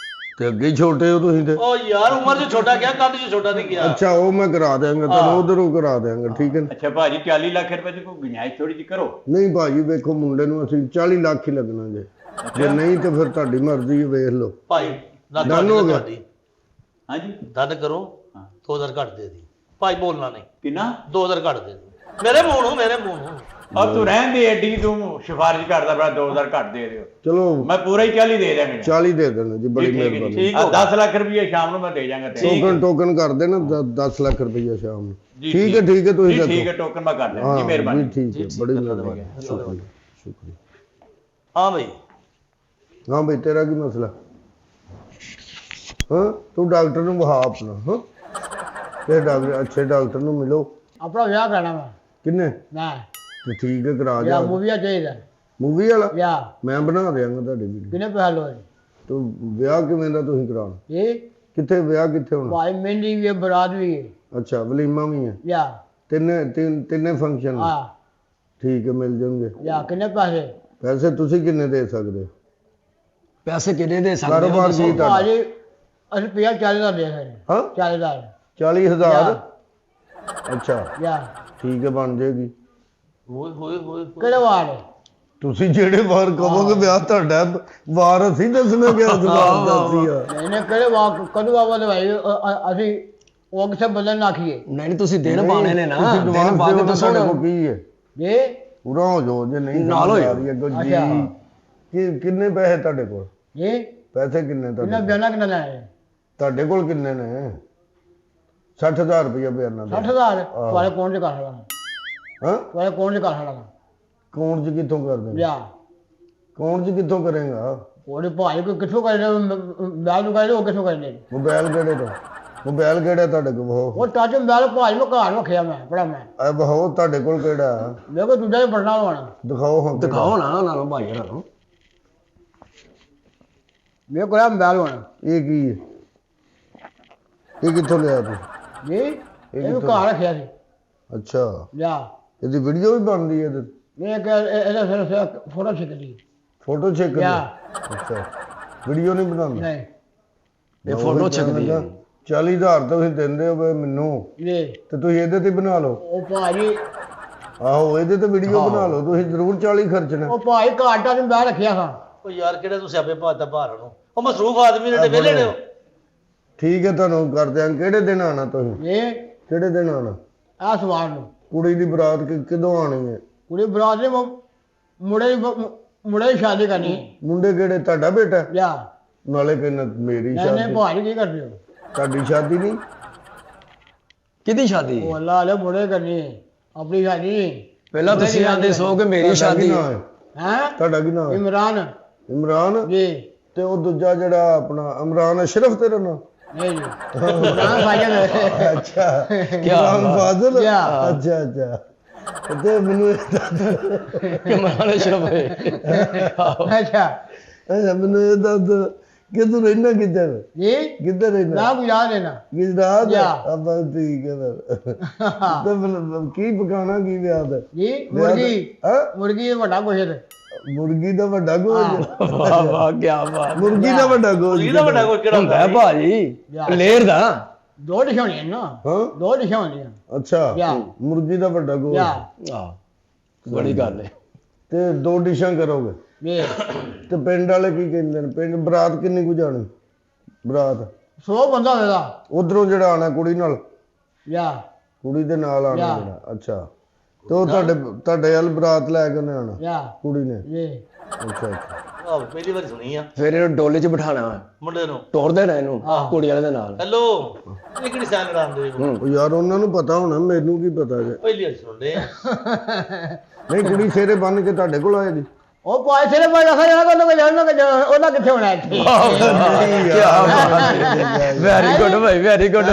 ਤੇ ਅੱਗੇ ਹੀ ਛੋਟੇ ਹੋ ਤੁਸੀਂ ਤੇ। ਉਹ ਯਾਰ ਉਮਰ 'ਚ ਛੋਟਾ ਗਿਆ, ਕੱਦ 'ਚ ਛੋਟਾ ਨਹੀਂ ਗਿਆ। ਅੱਛਾ, ਉਹ ਮੈਂ ਕਰਾ ਦਿਆਂਗਾ ਤੁਹਾਨੂੰ, ਉਧਰੋਂ ਕਰਾ ਦਿਆਂਗਾ, ਠੀਕ ਹੈ ਨਾ? ਅੱਛਾ ਭਾਜੀ 40 ਲੱਖ ਰੁਪਏ ਦੀ ਕੋਈ ਗੁੰਜਾਇਸ਼ ਥੋੜੀ ਜਿਹੀ ਕਰੋ। ਨਹੀਂ ਭਾਜੀ ਵੇਖੋ, ਮੁੰਡੇ ਨੂੰ ਅਸੀਂ 40 ਲੱਖ ਹੀ ਲੱਗਣਾ ਜੇ ਨਹੀਂ ਤੇ ਫਿਰ ਤੁਹਾਡੀ ਮਰਜ਼ੀ ਹੈ, ਵੇਖ ਲਓ। ਭਾਈ ਨਾ Done ਹੋ ਗਿਆ। ਤੁਹਾਡੀ ਹਾਂਜੀ ਡਨ ਕਰੋ, 2000 ਘੱਟ ਦੇ ਦੀ ਭਾਈ, ਬੋਲਣਾ ਨਹੀਂ। ਕਿੰਨਾ? 2000 ਘੱਟ ਦੇ ਦੀ, ਮੇਰੇ ਮੂੰਹ ਨੂੰ, ਮੇਰੇ ਮੂੰਹ ਨੂੰ। ਔਰ ਤੂੰ ਰਹਿਣ ਦੇ, ਐਡੀ ਤੂੰ ਸਿਫਾਰਿਸ਼ ਕਰਦਾ ਬੜਾ 2000 ਘੱਟ ਦੇ ਦਿਓ। ਚਲੋ ਮੈਂ ਪੂਰਾ ਹੀ 40 ਦੇ ਦਿਆਂਗਾ। 40 ਦੇ ਦੇਣਾ ਜੀ, ਬੜੀ ਮਿਹਰਬਾਨੀ। ਠੀਕ ਆ ਹੋ 10 ਲੱਖ ਰੁਪਏ ਸ਼ਾਮ ਨੂੰ ਮੈਂ ਦੇ ਜਾਵਾਂਗਾ। ਟੋਕਨ ਕਰ ਦੇਣਾ 10 ਲੱਖ ਰੁਪਈਆ ਸ਼ਾਮ ਨੂੰ। ਠੀਕ ਹੈ, ਠੀਕ ਹੈ, ਤੁਸੀਂ ਜੀ ਦੱਸੋ। ਠੀਕ ਹੈ, ਟੋਕਨ ਮੈਂ ਕਰ ਦਿਆਂ ਜੀ, ਹਾਂ ਮਿਹਰਬਾਨੀ। ਜੀ, ਠੀਕ ਹੈ, ਬੜੀ ਮਿਹਰਬਾਨੀ, ਸ਼ੁਕਰੀਆ ਸ਼ੁਕਰੀਆ। ਹਾਂ ਭਾਈ, ਹਾਂ ਬਈ, ਤੇਰਾ ਕੀ ਮਸਲਾ? ਹਾਂ, ਤੂੰ ਡਾਕਟਰ ਨੂੰ ਵਹਾ ਆਪਣਾ। ਹਾਂ, ਤੇ ਡਾਕਟਰ, ਅੱਛੇ ਡਾਕਟਰ ਨੂੰ ਮਿਲੋ। ਆਪਣਾ ਵਿਆਹ ਕਰਾਣਾ ਮੈਂ ਕਿੰਨੇ? ਮੈਂ ਤੇ ਠੀਕ ਹੈ, ਕਰਾ ਜਾ। ਵਿਆਹ ਮੂਵੀਆ ਚਾਹੀਦਾ ਮੂਵੀ ਵਾਲਾ ਵਿਆਹ। ਮੈਂ ਬਣਾ ਦਿਆਂਗਾ ਤੁਹਾਡੀ ਵੀਡੀਓ। ਕਿੰਨੇ ਪੈਸੇ ਲੋਏ? ਤੂੰ ਵਿਆਹ ਕਿਵੇਂ ਦਾ ਤੁਸੀਂ ਕਰਾਉਣਾ? ਇਹ ਕਿੱਥੇ ਵਿਆਹ, ਕਿੱਥੇ ਹੋਣਾ? ਭਾਈ ਮਹਿੰਦੀ ਵੀ ਹੈ, ਬਰਾਤ ਵੀ ਹੈ, ਅੱਛਾ, ਵਲੀਮਾ ਵੀ ਹੈ? ਵਿਆਹ। ਤਿੰਨੇ ਫੰਕਸ਼ਨ? ਹਾਂ ਠੀਕ ਹੈ, ਮਿਲ ਜਾਣਗੇ। ਵਿਆਹ। ਕਿੰਨੇ ਪੈਸੇ? ਪੈਸੇ ਤੁਸੀਂ ਕਿੰਨੇ ਦੇ ਸਕਦੇ ਹੋ? ਪੈਸੇ ਕਿੰਨੇ ਦੇ ਸਕਦੇ ਹੋ ਕਾਰੋਬਾਰ ਕੀ ਤੁਹਾਡਾ? ਭਾਜੀ ਅਸੀਂ ਰੁਪਇਆ 40,000 ਦੇ ਸਕਦੇ। ਹਾਂ, 40,000 40,000? ਅੱਛਾ, ਵਿਆਹ। ਠੀਕ ਹੈ, ਬਣ ਜਾਏਗੀ। ਹੋਏ ਹੋਏ ਹੋਏ। ਕਿਹੜੇ ਵਾਰ? ਤੁਸੀਂ ਜਿਹੜੇ ਵਾਰ ਕਹੋਗੇ ਵਿਆਹ ਤੁਹਾਡਾ, ਵਾਰ ਅਸੀਂ ਦੱਸਣਾ ਕਿ ਅਸਵਾਰ ਦੱਸੀ ਆ। ਨਹੀਂ ਨਹੀਂ, ਕਿਹੜੇ ਵਾਰ? ਕਦੋਂ ਆਵਾਜ਼ ਭਾਈ? ਅਸੀਂ ਉਹ ਕਿਸੇ ਬੰਦੇ ਨੂੰ ਆਖੀਏ ਨਹੀਂ ਤੁਸੀਂ ਦਿਨ ਪਾਣੇ ਨੇ ਨਾ, ਤੁਸੀਂ ਦਿਨ advance ਪਾ ਕੇ ਦਿਓ, ਦੱਸੋ ਤੁਹਾਡੇ ਨਾ। ਕੋਲ ਕੀ ਹੈ? ਇਹ ਪੂਰਾ ਹੋ ਜਾਓ, ਜੇ ਨਹੀਂ ਨਾਲ ਹੋ ਸਮਝ ਆ ਜਾਓ। ਰਹੀ ਅੱਗੋਂ ਜੀ। ਅੱਛਾ। ਕਿੰਨੇ ਪੈਸੇ ਤੁਹਾਡੇ ਕੋਲ? ਇਹ ਪੈਸੇ ਕਿੰਨੇ ਕਿੰਨਾ ਤੁਹਾਡੇ? ਬਿਆਨਾ ਕਿੰਨਾ ਲੈਣਾ? ਤੁਹਾਡੇ ਕੋਲ ਕਿੰਨੇ ਨੇ? 60,000 ਰੁਪਇਆ ਬਿਆਨਾ ਦਾ। 60,000 ਤੁਹਾਡੇ ਕੋਲ ਚ ਕਰ ਸਕਦਾ? ਹਾਂ, ਤੁਹਾਡੇ ਕੋਲ ਚ ਕਰ ਸਕਦਾ ਕੌਣ ਚ ਕਿੱਥੋਂ ਕਰ ਦੇਣਾ? ਵਿਆਹ? ਕੌਣ ਚ ਕਿੱਥੋਂ ਕਰੇਗਾ? ਉਹਦੇ ਭਾਈ ਕੋਈ ਕਿੱਥੋਂ ਕਰਦੇ? ਵਿਆਹ ਨੂੰ ਕਰਦੇ ਉਹ ਕਿੱਥੋਂ ਕਰਦੇ? ਮੋਬਾਈਲ ਕਿਹੜੇ ਤੋਂ? ਮੋਬਾਈਲ ਕਿਹੜਾ ਤੁਹਾਡੇ ਕੋਲ? ਉਹ ਟੱਚ ਮੋਬਾਈਲ ਭਾਈ ਮੈਂ ਘਰ ਰੱਖਿਆ, ਮੈਂ ਬੜਾ ਮੈਂ ਇਹ ਬਹੋ ਤੁਹਾਡੇ ਕੋਲ ਕਿਹੜਾ? ਦੇਖੋ ਦੂਜਾ ਵੀ ਬੜਨਾ ਲਵਾਣਾ। ਦਿਖਾਓ ਹਾਂ, ਦਿਖਾਓ ਨਾ ਉਹਨਾਂ ਨੂੰ, ਭਾਈ ਇਹਨਾਂ ਨੂੰ। ਮੇਰੇ ਕੋਲ ਮੋਬਾਈਲ ਹੋਣਾ। ਇਹ ਕੀ ਹੈ? ਇਹ ਕਿੱਥੋਂ ਲਿਆ ਤੂੰ? ਜੀ ਇਹਨੂੰ ਘਰ ਰੱਖਿਆ ਸੀ। ਅੱਛਾ, ਵਿਆਹ। ਇਹਦੀ ਵੀਡੀਓ ਵੀ ਬਣਦੀ ਹੈ ਇਹਦੇ? ਮੈਂ ਕਿ ਇਹਦਾ ਫਿਰ ਫੋਟੋ ਖਿੱਚ ਲਈ। ਫੋਟੋ ਚੈੱਕ ਕਰ। ਵਿਆਹ। ਅੱਛਾ, ਵੀਡੀਓ ਨਹੀਂ ਬਣਾਉਂਦਾ? ਨਹੀਂ ਇਹ ਫੋਟੋ ਚੱਕਦੀ ਹੈ। 40,000 ਤੁਸੀਂ ਦਿੰਦੇ ਹੋ ਮੈਨੂੰ, ਜੀ ਤੇ ਤੁਸੀਂ ਇਹਦੇ ਤੇ ਬਣਾ ਲਓ। ਉਹ ਭਾਜੀ, ਆਹੋ, ਇਹਦੇ ਤੇ ਵੀਡੀਓ ਬਣਾ ਲਓ, ਤੁਸੀਂ ਜ਼ਰੂਰ 40 ਖਰਚਣਾ। ਉਹ ਭਾਈ ਘਰ ਟੱਚ ਮੋਬਾਈਲ ਰੱਖਿਆ ਸਾਂ। ਉਹ ਯਾਰ ਕਿਹੜੇ ਤੁਸੀਂ ਆਪੇ ਭਾਦਾ ਭਾਰ ਨੂੰ, ਉਹ ਮਸਰੂਫ ਆਦਮੀ ਨੇ ਵਿਹਲੇ ਨੇ। ਠੀਕ ਹੈ, ਤੁਹਾਨੂੰ ਕਰ ਦਿਆਂ। ਕਿਹੜੇ ਦਿਨ ਆਣਾ ਤੁਸੀਂ? ਇਹ ਕਿਹੜੇ ਦਿਨ ਆਣਾ? ਆ ਸਵਾਰ ਨੂੰ ਕੁੜੀ ਦੀ ਬਰਾਤ ਕਦੋਂ ਆਣੀ ਹੈ? ਕੁੜੀ ਬਰਾਤ ਨੇ ਮੁੰਡੇ ਦੀ ਸ਼ਾਦੀ ਕਰਨੀ ਹੈ। ਮੁੰਡੇ ਕਿਹੜੇ? ਤੁਹਾਡਾ ਬੇਟਾ? ਵਿਆਹ। ਨਾਲੇ ਕਹਿੰਦਾ ਮੇਰੀ ਨਹੀਂ ਸ਼ਾਦੀ। ਨਹੀਂ ਭਾਜੀ ਕੀ ਕਰਦੇ ਹੋ? ਤੁਹਾਡੀ ਸ਼ਾਦੀ ਨਹੀਂ? ਕਿਹਦੀ ਸ਼ਾਦੀ? ਉਹ ਅੱਲਾ ਵਾਲੇ ਮੁੰਡੇ ਕਰਨੀ ਹੈ, ਆਪਣੀ ਸ਼ਾਦੀ ਨਹੀਂ। ਪਹਿਲਾਂ ਤੁਸੀਂ ਆਂਦੇ ਸੋ ਕਿ ਮੇਰੀ ਤੁਹਾਡਾ ਸ਼ਾਦੀ ਕੀ ਹੈ। ਨਾਂ ਹੈ? ਹੈ ਤੁਹਾਡਾ ਕੀ ਨਾਮ ਹੈ? ਇਮਰਾਨ ਇਮਰਾਨ? ਜੀ। ਤੇ ਉਹ ਦੂਜਾ ਜਿਹੜਾ ਆਪਣਾ ਇਮਰਾਨ ਅਸ਼ਰਫ ਤੇਰਾ ਨਾਮ? ਨਹੀਂ ਜੀ, ਇਮਰਾਨ ਭਾਈਜਾਨ ਹੈ। ਅੱਛਾ, ਕਿਆ ਇਮਰਾਨ ਬਾਤ। ਫਾਜ਼ਲ? ਕਿਆ? ਅੱਛਾ ਅੱਛਾ। ਤੇ ਮੈਨੂੰ ਕਮਾਲ ਸ਼ਰਮ ਹੈ। ਅੱਛਾ ਅੱਛਾ, ਮੈਨੂੰ ਇਹ ਦੱਸ ਕਿ ਤੂੰ ਰਹਿਣਾ ਕਿੱਧਰ? ਜੀ ਕਿੱਧਰ ਰਹਿਣਾ? ਨਾ ਗੁਜ਼ਾਰ ਦੇਣਾ। ਗੁਜਰਾਤ? ਕਿਆ? ਆਪਾਂ ਠੀਕ ਹੈ ਫਿਰ। ਤੇ ਮਤਲਬ ਕੀ ਪਕਾਣਾ ਕੀ ਵਿਆਹ ਦਾ? ਜੀ ਮੁਰਗੀ। ਹਾਂ, ਮੁਰਗੀ ਵੱਡਾ ਕੁਛ ਹੈ। ਮੁਰਗੀ ਦਾ ਵੱਡਾ ਗੋਸ਼? ਵਾਹ ਵਾਹ, ਕੀ ਬਾਤ। ਮੁਰਗੀ ਦਾ ਵੱਡਾ ਗੋਸ਼? ਇਹਦਾ ਵੱਡਾ ਕੋਈ ਕਿਹੜਾ ਹੁੰਦਾ ਹੈ ਭਾਜੀ, ਲੇਰ ਦਾ। ਦੋ ਡਿਸ਼ਾਂ ਹੋਣੀਆਂ ਨਾ, ਹਾਂ, ਦੋ ਡਿਸ਼ਾਂ ਹੁੰਦੀਆਂ। ਅੱਛਾ, ਵਿਆਹ। ਮੁਰਗੀ ਦਾ ਵੱਡਾ ਗੋਸ਼। ਵਿਆਹ। ਆਹ ਬੜੀ ਗੱਲ ਹੈ। ਤੇ 2 ਡਿਸ਼ਾਂ ਕਰੋਗੇ? ਜੀ ਤੇ ਪਿੰਡ ਵਾਲੇ ਕੀ ਕਹਿੰਦੇ ਨੇ? ਪਿੰਡ ਬਰਾਤ ਕਿੰਨੀ ਕੁ ਜਾਣੀ? ਬਰਾਤ 100 ਬੰਦਾ ਹੋਵੇਗਾ। ਉਧਰੋਂ ਜਿਹੜਾ ਆਣਾ ਕੁੜੀ ਨਾਲ? ਵਿਆਹ। ਕੁੜੀ ਦੇ ਨਾਲ ਆਣਾ ਵਿਆਹ। ਜਿਹੜਾ? ਅੱਛਾ, ਤੇ ਉਹ ਤੁਹਾਡੇ ਵੱਲ ਬਰਾਤ ਲੈ ਕੇ ਉਹਨੇ ਆਣਾ? ਵਿਆਹ। ਕੁੜੀ ਨੇ? ਜੀ ਅੱਛਾ ਅੱਛਾ। ਆਹ ਪਹਿਲੀ ਵਾਰ ਸੁਣੀ ਆ। ਫਿਰ ਇਹਨੂੰ ਡੋਲੇ 'ਚ ਬਿਠਾਣਾ ਵਾ, ਮੁੰਡੇ ਨੂੰ ਤੋਰ ਦੇਣਾ ਇਹਨੂੰ ਕੁੜੀ ਵਾਲੇ ਦੇ ਨਾਲ। ਹੈਲੋ, ਇਹ ਕਿਹੜੀ ਸਾਂਗ ਰਾਂਦੇ ਹੋ? ਉਹ ਯਾਰ ਉਹਨਾਂ ਨੂੰ ਪਤਾ ਹੋਣਾ, ਮੈਨੂੰ ਕੀ ਪਤਾ ਜੇ। ਪਹਿਲੀ ਵਾਰ ਸੁਣਦੇ ਆ। ਨਹੀਂ ਕੁੜੀ ਸਿਰੇ ਬੰਨ ਕੇ ਤੁਹਾਡੇ ਕੋਲ ਆਏਗੀ। ਉਹ ਪਾਏ ਸਿਰੇ ਪਾਏ ਰਖਾ ਜਾਣਾ ਉਹਨਾਂ ਕਿੱਥੇ ਹੋਣਾ ਇੱਥੇ? ਵੈਰੀ ਗੁੱਡ ਭਾਈ, ਵੈਰੀ ਗੁੱਡ।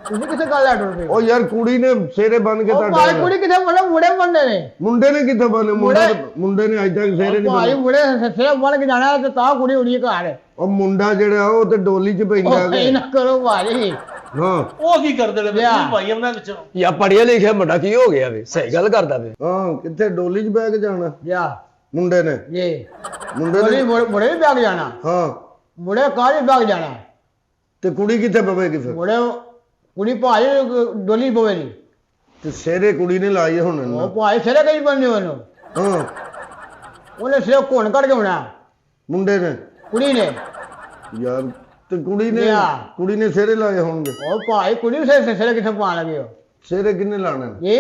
ਤੁਸੀਂ ਕਿੱਥੇ ਗੱਲ ਲੱਗ ਰਹੇ ਹੋ? ਉਹ ਯਾਰ ਕੁੜੀ ਨੇ ਸਿਰੇ ਬੰਨ ਕੇ ਉਹ ਭਾਈ ਤੁਹਾਡੇ ਕੁੜੀ ਕਿੱਥੇ ਮਤਲਬ ਮੁੰਡੇ ਬੰਦੇ ਨੇ? ਮੁੰਡੇ ਨੇ ਕਿੱਥੇ ਬੰਨੇ? ਮੁੰਡੇ ਨੇ ਅੱਜ ਤੱਕ ਸਿਰੇ ਨਹੀਂ ਭਾਈ ਬੰਨੇ। ਮੁੰਡੇ ਸਿਰੇ ਬਣ ਕੇ ਜਾਣਾ ਤੇ ਤਾਂ ਕੁੜੀ ਉੜੀ ਘਰ। ਉਹ ਮੁੰਡਾ ਜਿਹੜਾ ਉਹ ਤੇ ਡੋਲੀ 'ਚ ਪੈਂਦਾ ਉਹ ਇਹ ਨਾ ਕਰੋ ਭਾਈ। ਹਾਂ ਉਹ ਕੀ ਕਰਦੇ ਨੇ ਭਾਈ ਉਹਨਾਂ ਵਿੱਚੋਂ? ਯਾ ਪੜ੍ਹਿਆ ਲਿਖਿਆ ਮੁੰਡਾ ਕੀ ਹੋ ਗਿਆ ਵੇ? ਸਹੀ ਗੱਲ ਕਰਦਾ ਵੇ। ਹਾਂ, ਕਿੱਥੇ ਡੋਲੀ 'ਚ ਬਹਿ ਕੇ ਜਾਣਾ ਜਾ ਮੁੰਡੇ ਨੇ? ਜੀ ਮੁੰਡੇ ਨੇ ਮੁੰਡੇ ਵੀ ਬੈਗ ਜਾਣਾ, ਹਾਂ, ਮੁੰਡੇ ਕਾਹਦੇ ਬੈਗ ਜਾਣਾ? ਤੇ ਕੁੜੀ ਕਿੱਥੇ ਪਵੇਗੀ ਫਿਰ? ਮੁੰਡੇ ਕੁੜੀ ਭਾਈ ਡੋਲੀ ਪਵੇਗੀ। ਤੇ ਸਿਰੇ ਕੁੜੀ ਨੇ ਲਾਈ ਹੁਣ ਉਹ ਇਹਨੂੰ। ਭਾਈ ਸਿਰੇ ਕਈ ਬੰਨੇ ਉਹਨੂੰ, ਹਾਂ, ਉਹਨੇ ਸਿਰੇ ਘੁਣ ਕੱਢ ਕੇ ਹੋਣਾ ਮੁੰਡੇ ਨੇ ਕੁੜੀ ਨੇ। ਯਾਰ ਤੇ ਕੁੜੀ ਨੇ ਯਾ। ਸਿਰੇ ਲਾਏ ਹੋਣਗੇ। ਉਹ ਭਾਈ ਕੁੜੀ ਸਿਰੇ ਕਿੱਥੇ ਪਾਣ ਲੱਗੇ ਹੋ? ਸਿਰੇ ਕਿੰਨੇ ਲਾਣੇ ਨੇ? ਜੀ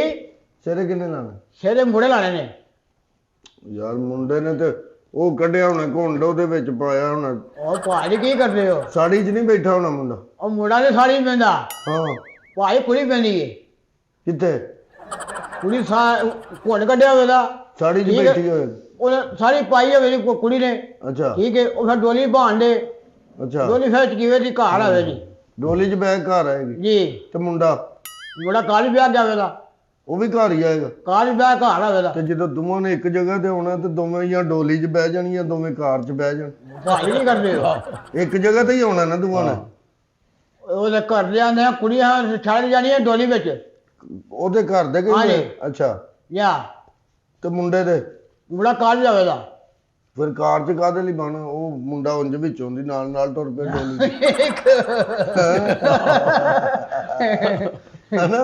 ਸਿਰੇ ਕਿੰਨੇ ਲਾਣੇ? ਸਿਰੇ ਮੁੰਡੇ ਲਾਣੇ ਨੇ। ਯਾਰ ਮੁੰਡੇ ਨੇ ਤੇ ਉਹ ਕੱਢਿਆ ਹੋਣਾ ਘੁੰਡ, ਉਹਦੇ ਵਿੱਚ ਪਾਇਆ ਹੋਣਾ। ਉਹ ਭਾਈ ਕੀ ਕਰਦੇ ਹੋ? ਸਾੜੀ 'ਚ ਨਹੀਂ ਬੈਠਾ ਹੋਣਾ ਮੁੰਡਾ? ਉਹ ਮੁੰਡਾ ਨੇ ਸਾੜੀ ਪੈਂਦਾ, ਹਾਂ, ਭਾਈ ਕੁੜੀ ਪੈਂਦੀ ਏ। ਕਿੱਥੇ? ਕੁੜੀ ਘੁਣ ਕੱਢਿਆ ਹੋਵੇਗਾ, ਸਾੜੀ 'ਚ ਠੀਕ ਹੈ। ਬੈਠੀ ਹੋਏ। ਉਹਨੇ ਸਾੜੀ ਪਾਈ ਹੋਵੇ ਕੁੜੀ ਨੇ, ਅੱਛਾ ਠੀਕ ਹੈ। ਉਹ ਫਿਰ ਡੋਲੀ ਬਾਣ ਦੇ, ਅੱਛਾ, ਡੋਲੀ ਫਿਰ ਚਕੀਵੇ ਦੀ ਘਰ ਆਵੇ ਜੀ। ਡੋਲੀ 'ਚ ਬਹਿ ਕੇ ਘਰ ਆਏਗੀ। ਜੀ ਤੇ ਮੁੰਡਾ ਮੁੰਡਾ ਕਾਲੀ ਵਿਆਹ ਜਾਵੇਗਾ, ਉਹ ਵੀ ਘਰ ਹੀ ਆਏਗਾ। ਕਾਲੀ ਵਿਆਹ ਘਰ ਆਵੇਗਾ। ਤੇ ਜਦੋਂ ਦੋਵਾਂ ਨੇ ਇੱਕ ਜਗ੍ਹਾ ਤੇ ਆਉਣਾ ਤੇ ਦੋਵੇਂ ਜਾਂ ਡੋਲੀ 'ਚ ਬਹਿ ਜਾਣੀਆਂ, ਦੋਵੇਂ ਕਾਰ 'ਚ ਬਹਿ ਜਾਣ। ਭਾਈ ਕੀ ਕਰਦੇ ਹੋ? ਇੱਕ ਜਗ੍ਹਾ ਤੇ ਹੀ ਆਉਣਾ ਨਾ ਦੋਵਾਂ ਨੇ। ਉਹਦੇ ਘਰ ਦੇ ਆਂਦੇ ਕੁੜੀਆਂ ਛੱਡ ਜਾਣੀਆਂ ਡੋਲੀ ਵਿੱਚ। ਉਹਦੇ ਘਰ ਦੇ ਹਾਂਜੀ। ਕਹਿੰਦੇ ਅੱਛਾ, ਜਾਂ ਤੇ ਮੁੰਡੇ ਦੇ ਮੁੰਡਾ ਕਾਲੀ ਜਾਵੇਗਾ। ਫਿਰ ਕਾਰ 'ਚ ਕਾਹਦੇ ਲਈ ਬਾਣਾ? ਉਹ ਮੁੰਡਾ ਉਂਝ ਵਿੱਚੋਂ ਦੀ ਨਾਲ ਨਾਲ ਤੁਰ ਪਿਆ ਡੋਲੀ 'ਚ। ਹੈਨਾ?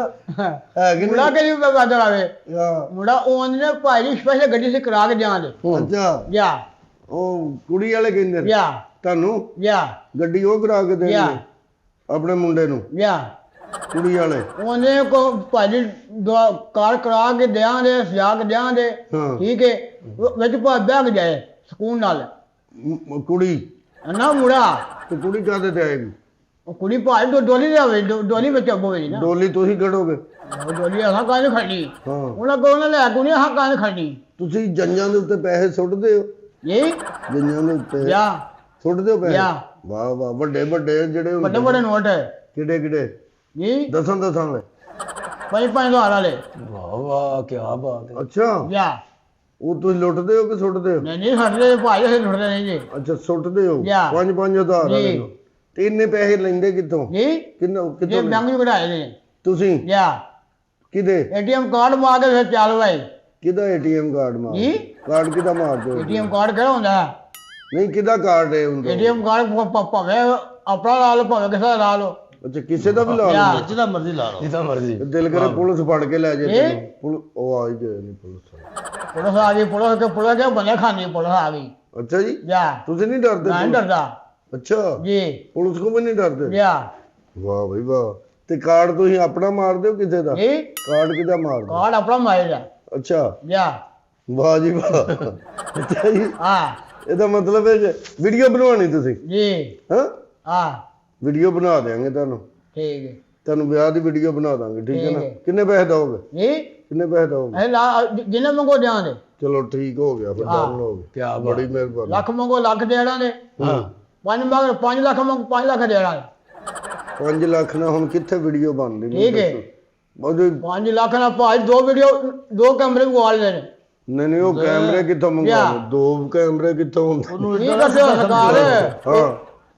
ਹੈ ਕਿ ਮੁੰਡਾ ਨਹੀਂ? ਕਿਹੜੀ ਬਾਦਰ ਆਵੇ? ਹਾਂ, ਮੁੰਡਾ ਉਹਨੇ ਭਾਈ ਜੀ ਸਪੈਸ਼ਲ ਗੱਡੀ ਸੇ ਕਰਾ ਕੇ ਜਾਣ ਦੇ। ਅੱਛਾ, ਜਾਂ ਉਹ ਕੁੜੀ ਵਾਲੇ ਕਹਿੰਦੇ ਨੇ ਜਾਂ ਤੁਹਾਨੂੰ ਜਾਂ ਗੱਡੀ ਉਹ ਕਰਾ ਕੇ ਦੇਣੀ ਜਾਂ ਹੈ ਆਪਣੇ ਮੁੰਡੇ ਨੂੰ, ਜਾਂ ਕੁੜੀ ਵਾਲੇ। ਉਹਨੇ ਕੋ ਭਾਜੀ ਕਾਰ ਕਰਾ ਕੇ ਦਿਆਂਗੇ, ਸਜਾ ਕੇ ਦਿਆਂਗੇ, ਹਾਂ। ਠੀਕ ਹੈ। ਵਿੱਚ ਪਾ ਬੈਗ ਜਾਏ ਸਕੂਨ ਨਾਲ ਕੁੜੀ ਨਾ ਮੁੰਡਾ। ਤੇ ਕੁੜੀ ਕਾਹਦੇ ਤੇ ਆਏਗੀ? ਉਹ ਕੁੜੀ ਭਾਈ ਡੋਲੀ ਦੇ ਆਵੇ, ਡੋਲੀ ਵਿੱਚ ਹੋਵੇ ਨਾ। ਡੋਲੀ ਤੁਸੀਂ ਕੱਢੋਗੇ? ਉਹ ਡੋਲੀ ਹਾਂ ਕਾਹਨੇ ਖੜਨੀ? ਹਾਂ, ਉਹਨਾਂ ਕੋਲ ਨਾ ਲੈ ਕੁੜੀ ਹਾਂ ਕਾਹਨੇ ਖੜਨੀ? ਤੁਸੀਂ ਜੰਜਾਂ ਦੇ ਉੱਤੇ ਪੈਸੇ ਸੁੱਟਦੇ ਹੋ? ਜੀ ਜੰਜਾਂ ਦੇ ਉੱਤੇ ਜਾਂ ਸੁੱਟਦੇ ਹੋ ਪੈਸੇ? ਜਾਂ ਵਾਹ ਵਾਹ, ਵੱਡੇ ਵੱਡੇ ਜਿਹੜੇ ਵੱਡੇ ਹੁੰਦੇ ਵੱਡੇ ਨੋਟ ਹੈ ਕਿਹੜੇ ਕਿਹੜੇ? ਜੀ, ਦਸਾਂ ਵਾਲੇ? 5,000 ਵਾਲੇ। ਵਾਹ ਵਾਹ, ਕੀ ਬਾਤ ਹੈ। ਅੱਛਾ, ਜਾਂ ਉਹ ਤੁਸੀਂ ਲੁੱਟਦੇ ਹੋ ਕਿ ਸੁੱਟਦੇ ਹੋ? ਨਹੀਂ ਸਾਡੇ ਭਾਈ ਅਸੀਂ ਲੁੱਟਦੇ ਨਹੀਂ ਜੀ। ਅੱਛਾ, ਸੁੱਟਦੇ ਹੋ। ਜਾਂ। 5,000 ਵਾਲੇ ਜੀ। ਨੂੰ। ਤੇ ਇੰਨੇ ਪੈਸੇ ਲੈਂਦੇ ਕਿੱਥੋਂ? ਜੀ ਕਿੰਨਾ ਜੇ ਕਿੱਥੋਂ? ਬੈਂਕ ਨੂੰ ਕਢਾਏ ਨੇ। ਤੁਸੀਂ ਜਾਂ ਕਿਹਦੇ? ਏਟੀਐਮ ਕਾਰਡ ਮਾਰ ਕੇ ਫਿਰ ਚੱਲ ਭਾਈ। ਕਿਹਦਾ ਏਟੀਐਮ ਕਾਰਡ ਮਾਰ? ਜੀ? ਕਾਰਡ ਕਿਹਦਾ ਮਾਰਦੇ ਹੋ? ਏਟੀਐਮ ਕਾਰਡ ਕਿਹੜਾ ਹੁੰਦਾ ਹੈ? ਨਹੀਂ, ਕਿਹਦਾ ਕਾਰਡ ਹੈ ਹੁੰਦਾ? ਏਟੀਐਮ ਕਾਰਡ ਭਾਵੇਂ ਆਪਣਾ ਲਾ ਲਓ ਭਾਵੇਂ ਕਿਸੇ ਦਾ ਲਾ ਲਓ। ਅੱਛਾ, ਕਿਸੇ ਦਾ ਵੀ ਲਾ ਜਾਂ। ਲੈਂਦੇ? ਜਿਹਦਾ ਮਰਜ਼ੀ ਲਾ ਲਓ। ਜਿੱਦਾਂ ਮਰਜ਼ੀ। ਤੇ ਦਿਲ ਕਰੇ ਪੁਲਿਸ ਫੜ ਕੇ ਲੈ ਜੇ ਇਹ? ਤੈਨੂੰ। ਉਹ ਆ ਹੀ ਗਏ ਨੇ ਪੁਲਿਸ ਵਾਲੇ। ਪੁਲਿਸ ਆ ਗਈ, ਪੁਲਿਸ ਕੇ ਬੰਦੇ ਖਾਣੀ ਪੁਲਿਸ ਆ ਗਈ। ਅੱਛਾ ਜੀ, ਜਾਂ ਤੁਸੀਂ ਨਹੀਂ ਡਰਦੇ? ਮੈਂ ਨਹੀਂ ਡਰਦਾ ਅੱਛਾ, ਜੀ। ਪੁਲਿਸ ਕੋ ਵੀ ਨਹੀਂ ਡਰਦੇ? ਜਾਂ ਵਾਹ ਬਈ ਵਾਹ। ਤੇ ਕਾਰਡ ਤੁਸੀਂ ਆਪਣਾ ਮਾਰਦੇ ਹੋ ਕਿਸੇ ਦਾ? ਜੀ ਕਾਰਡ ਕਿਹਦਾ ਮਾਰਦੇ? ਕਾਰਡ ਆਪਣਾ ਮਾਰੇਗਾ। ਅੱਛਾ, ਜਾਂ ਵਾਹ ਜੀ ਵਾਹ। ਅੱਛਾ ਜੀ, ਹਾਂ ਇਹਦਾ ਮਤਲਬ ਹੈ ਵੀਡੀਓ ਬਣਵਾਉਣੀ ਤੁਸੀਂ? ਜੀ ਹਾਂ, ਹਾਂ ਵੀਡੀਓ ਬਣਾ ਦੇਾਂਗੇ ਤੁਹਾਨੂੰ। ਠੀਕ ਹੈ ਤੁਹਾਨੂੰ ਵਿਆਹ ਦੀ ਵੀਡੀਓ ਬਣਾ ਦਾਂਗੇ, ਠੀਕ ਹੈ ਨਾ? ਠੀਕ ਹੈ। ਕਿੰਨੇ ਪੈਸੇ ਦਓਗੇ? ਜੀ ਕਿੰਨੇ ਪੈਸੇ ਦਓਗੇ? ਇਹ ਲਾ ਜਿੰਨੇ ਮੰਗੋ ਦਿਆਂਗੇ। ਚਲੋ ਠੀਕ ਹੋ ਗਿਆ, ਫਿਰ ਡਨ ਹੋ ਗਿਆ। ਕੀ ਬਾਤ। ਬੜੀ ਮਿਹਰਬਾਨੀ। ਲੱਖ ਮੰਗੋ ਲੱਖ ਦੇ ਦਾਂਗੇ। ਹਾਂ, 5 ਲੱਖ ਮੰਗੋ 5 ਲੱਖ ਦੇ ਦਾਂਗੇ। 5 ਲੱਖ ਨਾਲ ਹੁਣ ਕਿੱਥੇ ਵੀਡੀਓ ਬਣਦੀ? ਠੀਕ ਹੈ। ਉਹਦੇ 5 ਲੱਖ ਨਾਲ ਭਾਈ 2 ਵੀਡੀਓ 2 ਕੈਮਰੇ ਗਵਾਲ ਦੇ ਨੇ। ਨਹੀਂ ਉਹ ਕੈਮਰੇ ਕਿੱਥੋਂ ਮੰਗਵਾਉਣੇ? 2 ਕੈਮਰੇ ਕਿੱਥੋਂ ਹੁੰਦੇ? ਕੀ ਕਰਦੇ ਹੋ ਸਰਕਾਰ? ਹਾਂ,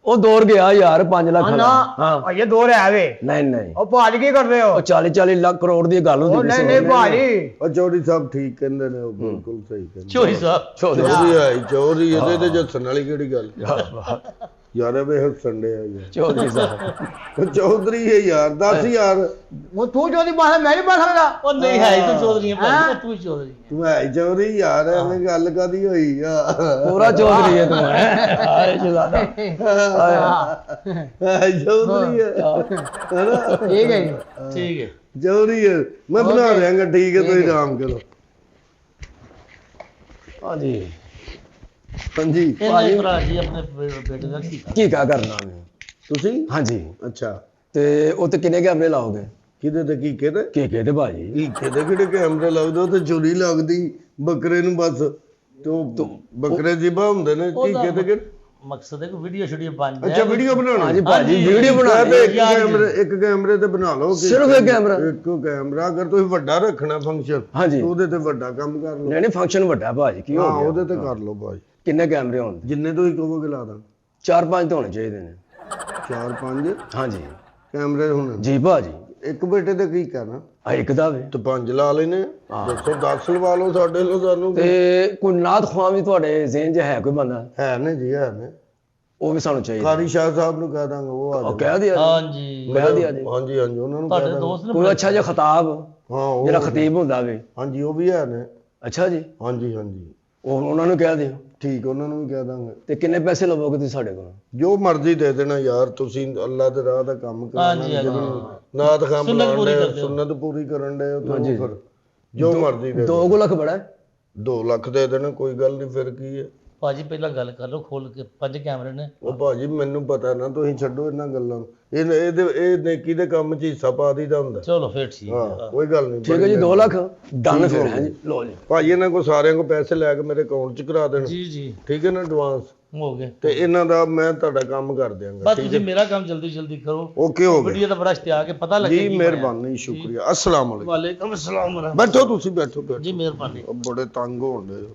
ਉਹ ਦੌੜ ਗਿਆ ਯਾਰ 5 ਲੱਖ ਨਾ ਵਾਲਾ। ਹਾਂ, ਇਹ 2 ਰਹਿ ਵੇ। ਨਹੀਂ ਨਹੀਂ, ਉਹ ਭਾਜ ਕੀ ਕਰਦੇ ਹੋ? ਉਹ 40 ਲੱਖ ਕਰੋੜ ਦੀ ਗੱਲ ਉਹ ਹੁੰਦੀ ਨਹੀਂ ਨਹੀਂ ਭਾਜੀ। ਉਹ ਚੌਧਰੀ ਸਾਹਿਬ ਠੀਕ ਕਹਿੰਦੇ ਨੇ, ਉਹ ਬਿਲਕੁਲ ਸਹੀ ਕਹਿੰਦੇ। ਚੋਰੀ ਸਾਹਿਬ ਚੌਧਰੀ ਹੈ ਚੌਧਰੀ, ਇਹਦੇ ਤੇ ਜੱਸਣ ਵਾਲੀ ਕਿਹੜੀ ਗੱਲ? ਯਾਰ ਇਹ ਹੱਸਣ ਡਿਆ ਯਾਰ। ਚੌਧਰੀ ਸਾਹਿਬ। ਉਹ ਚੌਧਰੀ ਹੈ ਯਾਰ, 10,000। ਉਹ ਤੂੰ ਜੋ ਦੀ ਬਾਹਰ ਮੈਂ ਨਹੀਂ ਪਾ ਸਕਦਾ। ਉਹ ਨਹੀਂ ਹੈ ਤੂੰ ਚੌਧਰੀ ਹੈ ਭਾਈ, ਤੂੰ ਹੀ ਚੌਧਰੀ ਹੈ। ਤੂੰ ਹੈ ਚੌਧਰੀ ਯਾਰ, ਐਵੇਂ ਗੱਲ ਕਾਦੀ ਹੋਈ ਆ? ਪੂਰਾ ਚੌਧਰੀ ਹੈ ਤੂੰ। ਹਾਏ ਸ਼ੁਜ਼ਾਦਾ। ਹੈ ਚੌਧਰੀ ਹੈ ਹੈਨਾ? ਠੀਕ ਹੈ ਜੀ। ਠੀਕ ਹੈ। ਚੌਧਰੀ ਹੈ, ਮੈਂ ਬਣਾ ਦਿਆਂਗਾ। ਠੀਕ ਹੈ, ਤੁਸੀਂ ਆਰਾਮ ਕਰੋ। ਹਾਂਜੀ, ਹਾਂਜੀ ਇਹਨੇ ਭਰਾ ਜੀ ਆਪਣੇ ਬੇਟੇ ਦਾ ਕੀ ਕਾ ਕਰਨਾ ਨੇ ਤੁਸੀਂ ਹਾਂਜੀ ਅੱਛਾ ਤੇ ਉਹ ਤੇ ਕਿੰਨੇ ਕੈਮਰੇ ਲਾਓਗੇ ਕਿਹਦੇ ਤੇ ਕੀ ਕਿਹਦੇ ਕੀ ਕਹਿੰਦੇ ਭਾਜੀ ਕੀ ਕਿਹਦੇ ਕਿਹੜੇ ਕੈਮਰੇ ਲੱਗਦੇ ਉਹ ਤੇ ਚੋਰੀ ਲੱਗਦੀ ਬੱਕਰੇ ਨੂੰ ਬਸ ਤੇ ਉਹ ਬੱਕਰੇ ਜਿਬਾ ਹੁੰਦੇ ਨੇ ਕੀ ਕਿਹਦੇ ਕਿਹੜੇ ਮਕਸਦ ਹੈ ਕਿ ਵੀਡੀਓ ਸ਼ੂਟਿੰਗ ਬਣ ਜਾਏ ਅੱਛਾ ਵੀਡੀਓ ਬਣਾਉਣਾ ਹਾਂਜੀ ਭਾਜੀ ਵੀਡੀਓ ਬਣਾ ਇੱਕ ਕੈਮਰੇ ਤੇ ਬਣਾ ਲਓ ਸਿਰਫ ਇੱਕ ਕੈਮਰਾ ਇੱਕੋ ਕੈਮਰਾ ਅਗਰ ਤੁਸੀਂ ਵੱਡਾ ਰੱਖਣਾ ਫੰਕਸ਼ਨ ਹਾਂਜੀ ਉਹਦੇ ਤੇ ਵੱਡਾ ਕੰਮ ਕਰ ਲਓ ਨਹੀਂ ਨਹੀਂ ਫੰਕਸ਼ਨ ਵੱਡਾ ਭਾਜੀ ਕੀ ਹੋ ਹਾਂ ਗਿਆ ਉਹਦੇ ਤੇ ਕਰ ਲਓ ਭਾਈ ਕਿੰਨੇ ਕੈਮਰੇ ਹੋਣ ਜਿੰਨੇ ਤੁਸੀਂ ਕਹੋਗੇ ਲਾ ਦਾਂ 4-5 ਤਾਂ ਹੋਣੇ ਚਾਹੀਦੇ ਨੇ 4-5 ਹਾਂਜੀ ਕੈਮਰੇ ਹੁਣ ਜੀ ਭਾਜੀ ਇੱਕ ਬੇਟੇ ਤੇ ਕੀ ਕਹਿਣਾ ਆ ਇੱਕ ਦਾ ਵੇ ਤੇ 5 ਲਾ ਲੈਨੇ ਦੱਸੋ 10 ਲਵਾ ਲਓ ਸਾਡੇ ਲੋ ਸਾਨੂੰ ਤੇ ਕੋਈ ਨਾਥ ਖਵਾਮ ਵੀ ਤੁਹਾਡੇ ਜ਼ਿਹਨ 'ਚ ਹੈ ਕੋਈ ਬੰਦਾ ਹੈ ਨੇ ਜੀ ਹੈ ਨੇ ਉਹ ਵੀ ਸਾਨੂੰ ਚਾਹੀਦਾ ਕਾਰੀ ਸ਼ਾਹ ਸਾਹਿਬ ਨੂੰ ਕਹਿ ਦਾਂਗਾ ਉਹ ਆ ਉਹ ਕਹਿ ਦਿਆ ਹਾਂਜੀ ਕਹਿ ਦਿਆ ਜੀ ਹਾਂਜੀ ਹਾਂਜੀ ਉਹਨਾਂ ਨੂੰ ਤੁਹਾਡੇ ਦੋਸਤ ਨੇ ਕੋਈ ਅੱਛਾ ਜਿਹਾ ਖਿਤਾਬ ਹਾਂ ਉਹ ਜਿਹੜਾ ਖਤੀਬ ਹੁੰਦਾ ਵੇ ਹਾਂਜੀ ਉਹ ਵੀ ਹੈ ਨੇ ਅੱਛਾ ਜੀ ਹਾਂਜੀ ਹਾਂਜੀ ਉਹ ਉਹਨਾਂ ਨੂੰ ਕਹਿ ਦਿਓ ਠੀਕ ਉਹਨਾਂ ਨੂੰ ਵੀ ਕਹਿ ਦਾਂਗੇ ਤੇ ਕਿੰਨੇ ਪੈਸੇ ਲਵੋਗੇ ਤੁਸੀਂ ਸਾਡੇ ਕੋਲ ਜੋ ਮਰਜ਼ੀ ਦੇ ਦੇਣਾ ਯਾਰ ਤੁਸੀਂ ਅੱਲਾ ਦੇ ਰਾਹ ਦਾ ਕੰਮ ਹਾਂਜੀ, ਕਰਾਉਣਾ ਹਾਂਜੀ। ਨਾਤ ਖਾਮ ਸੁੰਨਤ ਪੂਰੀ ਕਰਦੇ ਹੋ। ਸੁਨਤ ਪੂਰੀ ਕਰਨ ਦੇ ਫਿਰ ਜੋ ਮਰਜ਼ੀ ਦੇ 2 ਲੱਖ ਬੜਾ 2 ਲੱਖ ਦੇ ਦੇਣਾ ਕੋਈ ਗੱਲ ਨਹੀਂ ਫਿਰ ਕੀ ਹੈ ਭਾਜੀ ਪਹਿਲਾਂ ਗੱਲ ਕਰ ਲਓ ਖੋਲ ਕੇ 5 ਕੈਮਰੇ ਨੇ ਉਹ ਭਾਜੀ ਮੈਨੂੰ ਪਤਾ ਨਾ ਤੁਸੀਂ ਛੱਡੋ ਇਹਨਾਂ ਗੱਲਾਂ ਨੂੰ। ਇਹ ਨੇਕੀ ਦੇ ਕੰਮ 'ਚ ਹਿੱਸਾ ਪਾ ਦੀਦਾ ਹੁੰਦਾ ਚਲੋ ਫਿਰ ਠੀਕ ਹੈ ਹਾਂ ਕੋਈ ਗੱਲ ਨਹੀਂ ਠੀਕ ਹੈ ਜੀ 2 ਲੱਖ ਡਨ ਫਿਰ ਹੈ ਜੀ ਲੋ ਜੀ ਭਾਜੀ ਇਹਨਾਂ ਕੋ ਸਾਰਿਆਂ ਕੋ ਪੈਸੇ ਲੈ ਕੇ ਮੇਰੇ ਅਕਾਊਂਟ 'ਚ ਕਰਾ ਦੇਣ ਜੀ ਜੀ ਠੀਕ ਹੈ ਨਾ ਐਡਵਾਂਸ ਹੋ ਗਏ ਤੇ ਇਹਨਾਂ ਦਾ ਮੈਂ ਤੁਹਾਡਾ ਕੰਮ ਕਰ ਦਿਆਂਗਾ ਬਸ ਤੁਸੀਂ ਮੇਰਾ ਕੰਮ ਜਲਦੀ ਜਲਦੀ ਕਰੋ ਓਕੇ ਹੋ ਗਿਆ ਵੀਡੀਓ ਦਾ ਬੜਾ ਇਸ਼ਤਿਹਾਰ ਕੇ ਪਤਾ ਲੱਗੇ ਜੀ ਮਿਹਰਬਾਨੀ ਸ਼ੁਕਰੀਆ ਅਸਲਾਮ ਵਾਲੇਕੁਮ ਵਾਲੇਕਮ ਅਸਲਾਮ ਬੈਠੋ ਤੁਸੀਂ ਬੈਠੋ ਜੀ ਮਿਹਰਬਾਨੀ ਉਹ ਬੜੇ ਤੰਗ ਹੋਣ ਦੇ